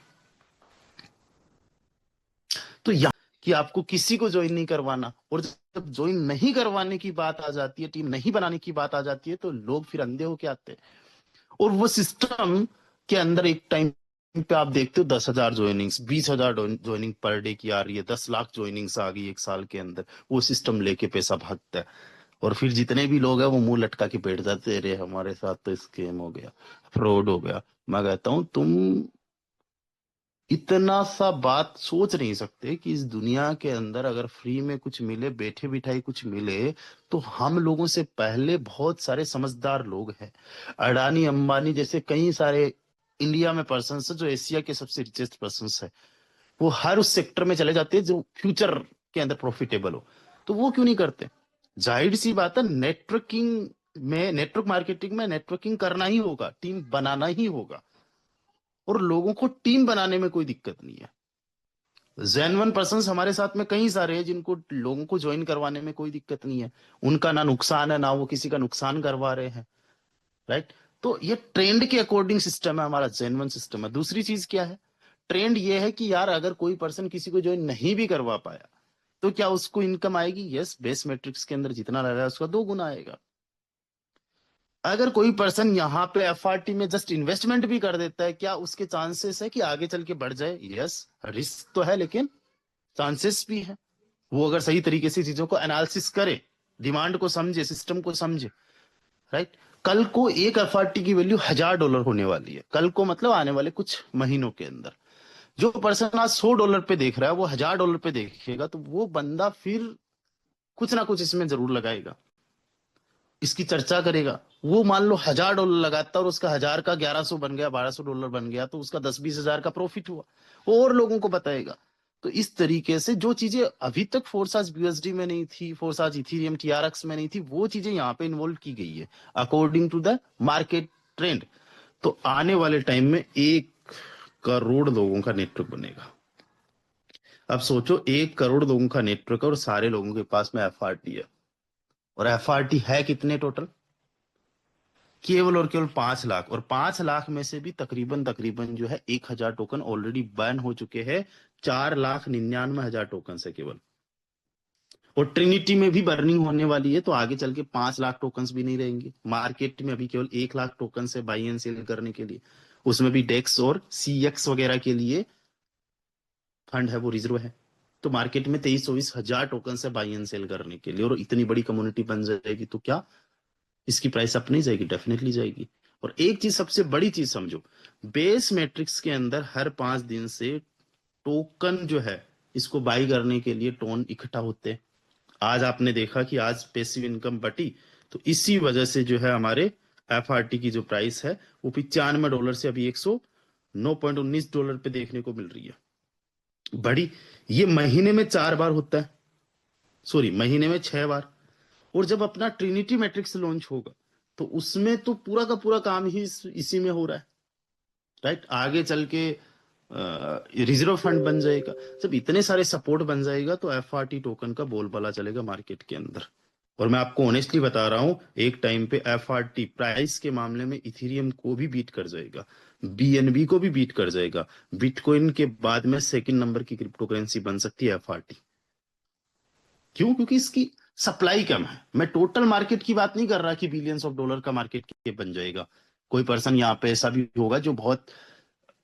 Speaker 3: तो यहाँ कि आपको किसी को ज्वाइन नहीं करवाना, और जब ज्वाइन नहीं करवाने की बात आ जाती है, टीम नहीं बनाने की बात आ जाती है, तो लोग फिर अंधे होके आते हैं। और वो सिस्टम के अंदर एक टाइम पे आप देखते हो 10,000 ज्वाइनिंग्स, 20,000 ज्वाइनिंग पर डे की आ रही है, 10 लाख ज्वाइनिंग्स आ गई एक साल के अंदर। वो सिस्टम लेके पैसा भागता है, और फिर जितने भी लोग हैं वो मुंह लटका के बैठ जाते हैं, अरे हमारे साथ तो स्कैम हो गया, फ्रॉड हो गया। मैं कहता हूं तुम इतना सा बात सोच नहीं सकते कि इस दुनिया के अंदर अगर फ्री में कुछ मिले, बैठे बिठाई कुछ मिले, तो हम लोगों से पहले बहुत सारे समझदार लोग हैं। अडानी अंबानी जैसे कई सारे इंडिया में पर्सन है जो एशिया के सबसे रिचेस्ट पर्सन है, वो हर उस सेक्टर में चले जाते हैं जो फ्यूचर के अंदर प्रॉफिटेबल हो। तो वो क्यों नहीं करते? जाहिर सी बात है, नेटवर्किंग में, नेटवर्क मार्केटिंग में नेटवर्किंग करना ही होगा, टीम बनाना ही होगा, और लोगों को टीम बनाने में कोई दिक्कत नहीं है। जेन्युइन पर्संस हमारे साथ में कई सारे हैं जिनको लोगों को ज्वाइन करवाने में कोई दिक्कत नहीं है, उनका ना नुकसान है, ना वो किसी का नुकसान करवा रहे हैं, राइट? तो ये ट्रेंड के अकॉर्डिंग सिस्टम है हमारा, जेन्युइन सिस्टम है। दूसरी चीज क्या है? ट्रेंड ये है कि यार अगर कोई पर्सन किसी को ज्वाइन नहीं भी करवा पाया, तो क्या उसको इनकम आएगी? यस, बेस मैट्रिक्स के अंदर जितना रह रहा है उसका 2 गुना आएगा। अगर कोई पर्सन यहाँ पे एफआरटी में जस्ट इन्वेस्टमेंट भी कर देता है, क्या उसके चांसेस है कि आगे चल के बढ़ जाए? यस, रिस्क तो है लेकिन चांसेस भी है। वो अगर सही तरीके से चीजों को एनालिसिस करे, डिमांड को समझे, सिस्टम को समझे, राइट? कल को एक एफआरटी की वैल्यू $1,000 होने वाली है, कल को मतलब आने वाले कुछ महीनों के अंदर। जो पर्सन आज $100 पे देख रहा है, वो $1,000 पे देखेगा, तो वो बंदा फिर कुछ ना कुछ इसमें जरूर लगाएगा, इसकी चर्चा करेगा। वो मान लो $1,000 लगाता और उसका 1,000 का 1,100 बन गया, $1,200 बन गया, तो उसका 10-20 हजार का प्रॉफिट हुआ, वो और लोगों को बताएगा। तो इस तरीके से जो चीजें अभी तक फोर्साज BUSD में नहीं थी, फोर्साज इथीरियम TRX में नहीं थी, वो चीजें यहाँ पे इन्वॉल्व की गई है according to the market trend. तो आने वाले टाइम में 1 करोड़ लोगों का नेटवर्क बनेगा। अब सोचो 1 करोड़ लोगों का नेटवर्क और सारे लोगों के पास में एफआरटी है, और एफआरटी है कितने टोटल? केवल और केवल 5 लाख, और 5 लाख में से भी तकरीबन तकरीबन जो है 1,000 टोकन ऑलरेडी बैन हो चुके हैं। 4,99,000 टोकन है केवल, और ट्रिनिटी में भी बर्निंग होने वाली है, तो आगे चल के 5 लाख टोकन भी नहीं रहेंगे मार्केट में। अभी केवल 1 लाख टोकन है बाई एंड सेल करने के लिए, उसमें भी डेक्स और CX वगैरह के लिए फंड है, वो रिजर्व है। तो मार्केट में 23-24 हजार टोकन है बाई एंड सेल करने के लिए, और इतनी बड़ी कम्युनिटी बन जाएगी, तो क्या इसकी प्राइस अप नहीं जाएगी? डेफिनेटली जाएगी। और एक चीज, सबसे बड़ी चीज समझो, बेस मैट्रिक्स के अंदर हर 5 दिन से टोकन जो है इसको बाई करने के लिए टोन इकट्ठा होते हैं। आज आपने देखा कि आज पैसिव इनकम बटी, तो इसी वजह से जो है हमारे एफआरटी की जो प्राइस है वो $95 से अभी $109.19 पे देखने को मिल रही है। बड़ी, ये महीने में 4 बार होता है, सॉरी महीने में 6 बार। और जब अपना ट्रिनिटी मैट्रिक्स लॉन्च होगा, तो उसमें तो पूरा का पूरा काम ही इसी में हो रहा है, राइट? आगे चल के रिजर्व फंड बन जाएगा, जब इतने सारे सपोर्ट बन जाएगा, तो एफआरटी टोकन का बोलबाला चलेगा मार्केट के अंदर। और मैं आपको ऑनेस्टली बता रहा हूं, एक टाइम पे एफआरटी प्राइस के मामले में इथेरियम को भी बीट कर जाएगा, BNB को भी बीट कर जाएगा। बिटकॉइन के बाद में सेकंड नंबर की क्रिप्टो करेंसी बन सकती है एफआरटी। क्यों? क्योंकि इसकी सप्लाई कम है। मैं टोटल मार्केट की बात नहीं कर रहा कि बिलियंस ऑफ डॉलर का मार्केट बन जाएगा, कोई पर्सन यहाँ पे ऐसा भी होगा जो बहुत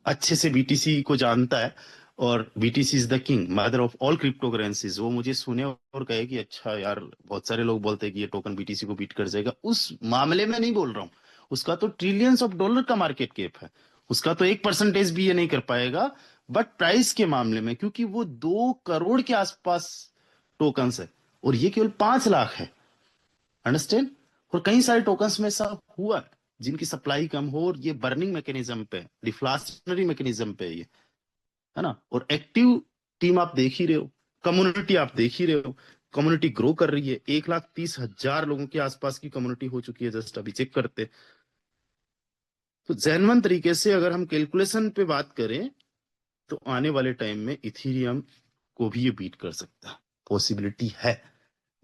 Speaker 3: अच्छे से बीटीसी को जानता है, और BTC is the king, mother of all crypto currencies, वो मुझे सुने और कहे कि अच्छा यार, बहुत सारे लोग बोलते हैं कि ये टोकन बीटीसी को बीट कर जाएगा। उस मामले में नहीं बोल रहा हूँ, उसका तो ट्रिलियंस ऑफ डॉलर का मार्केट कैप है, उसका तो 1% भी ये नहीं कर पाएगा। बट प्राइस के मामले में, क्योंकि वो 2 करोड़ के आसपास टोकन्स है और ये केवल 5 लाख है, अंडरस्टैंड। और कई सारे टोकन्स में ऐसा हुआ है जिनकी सप्लाई कम हो, और ये बर्निंग मैकेनिज्म पे, डिफ्लाशनरी मैकेनिज्म पे है ना। और एक्टिव टीम आप देख ही रहे हो, कम्युनिटी आप देख ही रहे हो, कम्युनिटी ग्रो कर रही है। 1,30,000 लोगों के आसपास की कम्युनिटी हो चुकी है, जस्ट अभी चेक करते। तो जहनमंद तरीके से अगर हम कैलकुलेशन पे बात करें, तो आने वाले टाइम में इथीरियम को भी ये बीट कर सकता है, पॉसिबिलिटी है।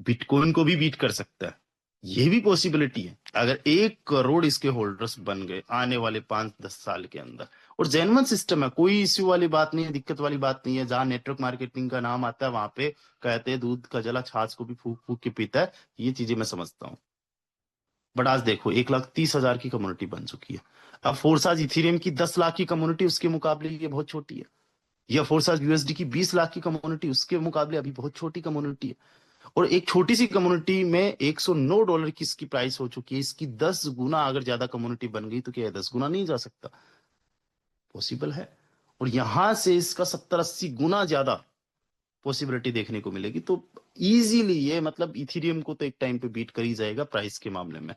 Speaker 3: बिटकॉइन को भी बीट कर सकता है, ये भी पॉसिबिलिटी है, अगर 1 करोड़ इसके होल्डर्स बन गए आने वाले 5-10 साल के अंदर। और जेन्युइन सिस्टम है, कोई इश्यू वाली बात नहीं है, दिक्कत वाली बात नहीं है। जहां नेटवर्क मार्केटिंग का नाम आता है, वहां पे कहते हैं दूध का जला छाछ को भी फूक फूक के पीता है, ये चीजें मैं समझता हूँ। बट आज देखो 1,30,000 की कम्युनिटी बन चुकी है। अब फोर्साज इथीरियम की 10 लाख की कम्युनिटी उसके मुकाबले ये बहुत छोटी है, या फोर्साज यूएसडी की 20 लाख की कम्युनिटी उसके मुकाबले अभी बहुत छोटी कम्युनिटी है। और एक छोटी सी कम्युनिटी में $109 की इसकी प्राइस हो चुकी है, इसकी 10 गुना अगर ज्यादा कम्युनिटी बन गई तो क्या 10 गुना नहीं जा सकता? पॉसिबल है। और यहां से इसका 70-80 गुना ज्यादा पॉसिबिलिटी देखने को मिलेगी। तो इजीली ये मतलब इथीरियम को तो एक टाइम पे बीट कर ही जाएगा प्राइस के मामले में।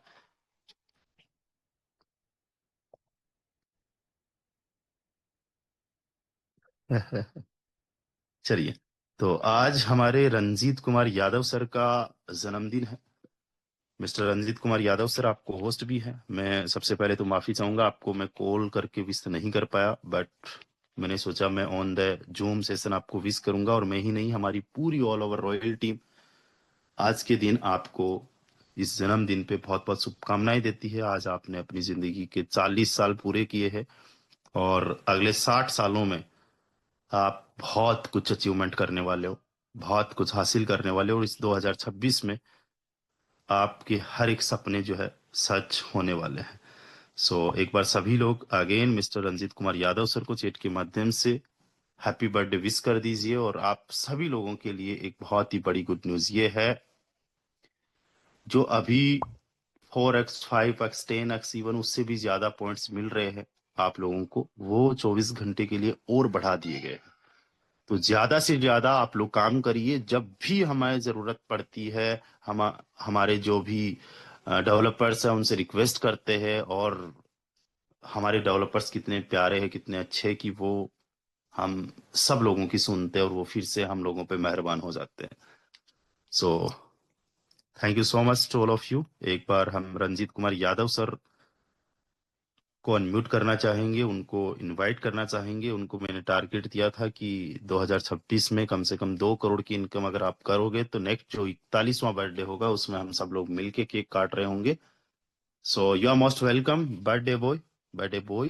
Speaker 3: चलिए, तो आज हमारे रंजीत कुमार यादव सर का जन्मदिन है। मिस्टर रंजीत कुमार यादव सर, आपको होस्ट भी है। मैं सबसे पहले तो माफी चाहूंगा, आपको मैं कॉल करके विश नहीं कर पाया, बट मैंने सोचा मैं ऑन द जूम सेशन आपको विश करूंगा। और मैं ही नहीं, हमारी पूरी ऑल ओवर रॉयल टीम आज के दिन आपको इस जन्मदिन पे बहुत बहुत शुभकामनाएं देती है। आज आपने अपनी जिंदगी के 40 साल पूरे किए हैं, और अगले 60 सालों में आप बहुत कुछ अचीवमेंट करने वाले हो, बहुत कुछ हासिल करने वाले हो। और इस 2026 में आपके हर एक सपने जो है सच होने वाले हैं। सो एक बार सभी लोग again mister Ranjit Kumar Yadav sir को चैट के माध्यम से हैप्पी बर्थडे विश कर दीजिए। और आप सभी लोगों के लिए एक बहुत ही बड़ी गुड न्यूज ये है, जो अभी 4x 5x 10x इवन उससे भी ज्यादा पॉइंट्स मिल रहे हैं आप लोगों को, वो 24 घंटे के लिए और बढ़ा दिए गए हैं। तो ज्यादा से ज्यादा आप लोग काम करिए, जब भी हमें जरूरत पड़ती है हम हमारे जो भी डेवलपर्स हैं उनसे रिक्वेस्ट करते हैं। और हमारे डेवलपर्स कितने प्यारे हैं, कितने अच्छे हैं कि वो हम सब लोगों की सुनते हैं और वो फिर से हम लोगों पे मेहरबान हो जाते हैं। So thank you so much to all of you. एक बार हम रंजीत कुमार यादव सर को अनम्यूट करना चाहेंगे, उनको इनवाइट करना चाहेंगे। उनको मैंने टारगेट दिया था कि 2026 में कम से कम 2 करोड़ की इनकम अगर आप करोगे तो नेक्स्ट जो 41वां बर्थडे होगा उसमें हम सब लोग मिलके केक काट रहे होंगे। So you are most welcome birthday boy, birthday boy.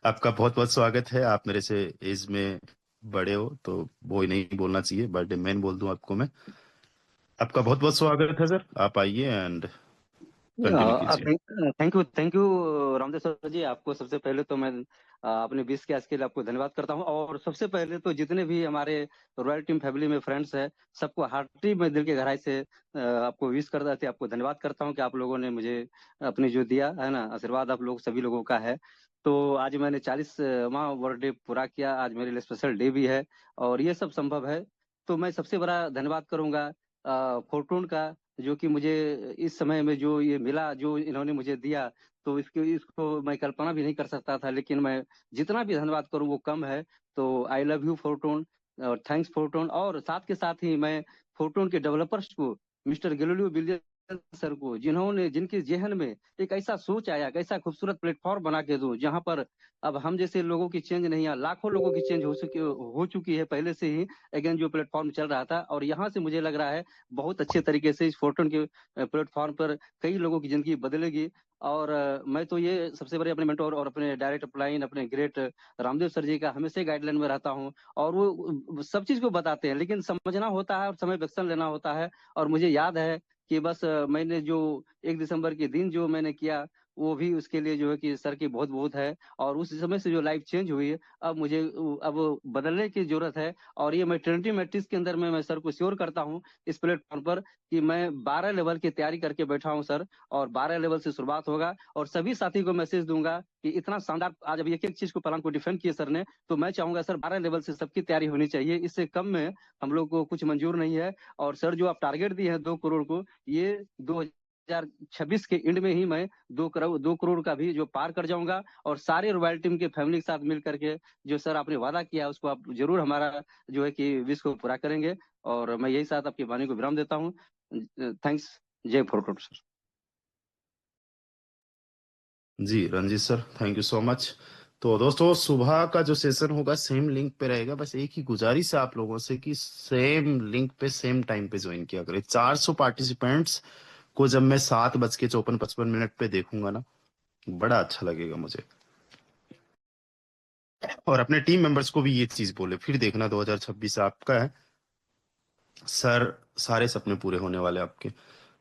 Speaker 3: आपका बहुत बहुत स्वागत है। आप मेरे से एज में बड़े हो तो बॉय नहीं बोलना चाहिए, बर्थडे मैन बोल दूं आपको मैं। आपका बहुत बहुत स्वागत है सर, आप आइए एंड कंटिन्यू कीजिए।
Speaker 5: थैंक यू रामदेव सर जी। आपको सबसे पहले तो मैं अपने विश के आज के लिए आपको धन्यवाद करता हूं। और सबसे पहले तो जितने भी हमारे रॉयल टीम फैमिली में फ्रेंड्स हैं, सबको हार्टी में दिल के गहराई से आपको विश करता थे, आपको धन्यवाद करता हूं कि आप लोगों ने मुझे अपने जो दिया है ना आशीर्वाद, आप लोग सभी लोगों का है। तो आज मैंने 40वां बर्थडे पूरा किया, आज मेरे लिए स्पेशल डे भी है और ये सब संभव है। तो मैं सबसे बड़ा धन्यवाद करूंगा फॉर्टून का, जो कि मुझे इस समय में जो ये मिला, जो इन्होंने मुझे दिया, तो इसको मैं कल्पना भी नहीं कर सकता था। लेकिन मैं जितना भी धन्यवाद करूं वो कम है। तो आई लव यू फॉर्टून, और थैंक्स फॉर्टून। और साथ के साथ ही मैं फॉर्टून के डेवलपर्स को, मिस्टर गेलोलियो विलियम सर को, जिन्होंने जिनके जहन में एक ऐसा सोच आया, कैसा खूबसूरत प्लेटफॉर्म बना के दूं जहां पर अब हम जैसे लोगों की चेंज नहीं है, लाखों लोगों की चेंज हो चुकी है पहले से ही। अगेन जो प्लेटफॉर्म चल रहा था, और यहाँ से मुझे लग रहा है बहुत अच्छे तरीके से इस फोर्टून के प्लेटफॉर्म पर कई लोगों की जिंदगी बदलेगी। और मैं तो ये सबसे बड़े अपने मेंटोर और अपने डायरेक्ट अपलाइन अपने ग्रेट रामदेव सर जी का हमेशा गाइडलाइन में रहता हूँ। और वो सब चीज को बताते हैं, लेकिन समझना होता है और समय एक्शन लेना होता है। और मुझे याद है कि बस मैंने जो 1 दिसंबर के दिन जो मैंने किया, वो भी उसके लिए जो है कि सर की बहुत बहुत है। और उस समय से जो लाइफ चेंज हुई है, अब मुझे अब बदलने की जरूरत है। और ये मैं ट्रिनिटी मैट्रिक्स के अंदर में मैं सर को श्योर करता हूँ इस प्लेटफॉर्म पर कि मैं 12 लेवल की तैयारी करके बैठा हूँ सर। और 12 लेवल से शुरुआत होगा, और सभी साथी को मैसेज दूंगा कि इतना शानदार आज अब एक एक चीज को प्लान को डिफेंड किए सर ने, तो मैं चाहूंगा सर 12 लेवल से सबकी तैयारी होनी चाहिए, इससे कम में हम लोग को कुछ मंजूर नहीं है। और सर जो आप टारगेट दिए हैं 2 करोड़ को, ये 2026 के एंड में ही मैं 2 करोड़ का भी जो पार कर जाऊंगा। और सारे रॉयल टीम के फैमिली के साथ मिल करके जो सर आपने वादा किया उसको आप जरूर हमारा जो है कि विश को पूरा करेंगे। और मैं यही साथ आपकी वाणी को विराम देता हूँ। थैंक्स। जय फोरकोट सर।
Speaker 3: जी Ranjit sir, thank you so much. तो दोस्तों, सुबह का जो सेशन होगा सेम लिंक पे रहेगा। बस एक ही गुजारिश है आप लोगों से कि सेम लिंक पे सेम टाइम पे ज्वाइन किया करें। 400 पार्टिसिपेंट्स को जब मैं 7:54-55 पे देखूंगा ना, बड़ा अच्छा लगेगा मुझे। और अपने टीम मेंबर्स को भी ये चीज बोले, फिर देखना 2026 आपका है सर, सारे सपने पूरे होने वाले आपके।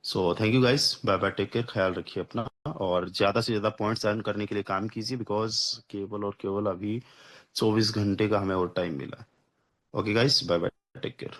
Speaker 3: So thank you guys, bye bye, take care, ख्याल रखिए अपना। और ज्यादा से ज्यादा पॉइंट्स अर्न करने के लिए काम कीजिए, बिकॉज केवल और केवल अभी 24 घंटे का हमें और टाइम मिला है। Okay guys, bye bye, take care.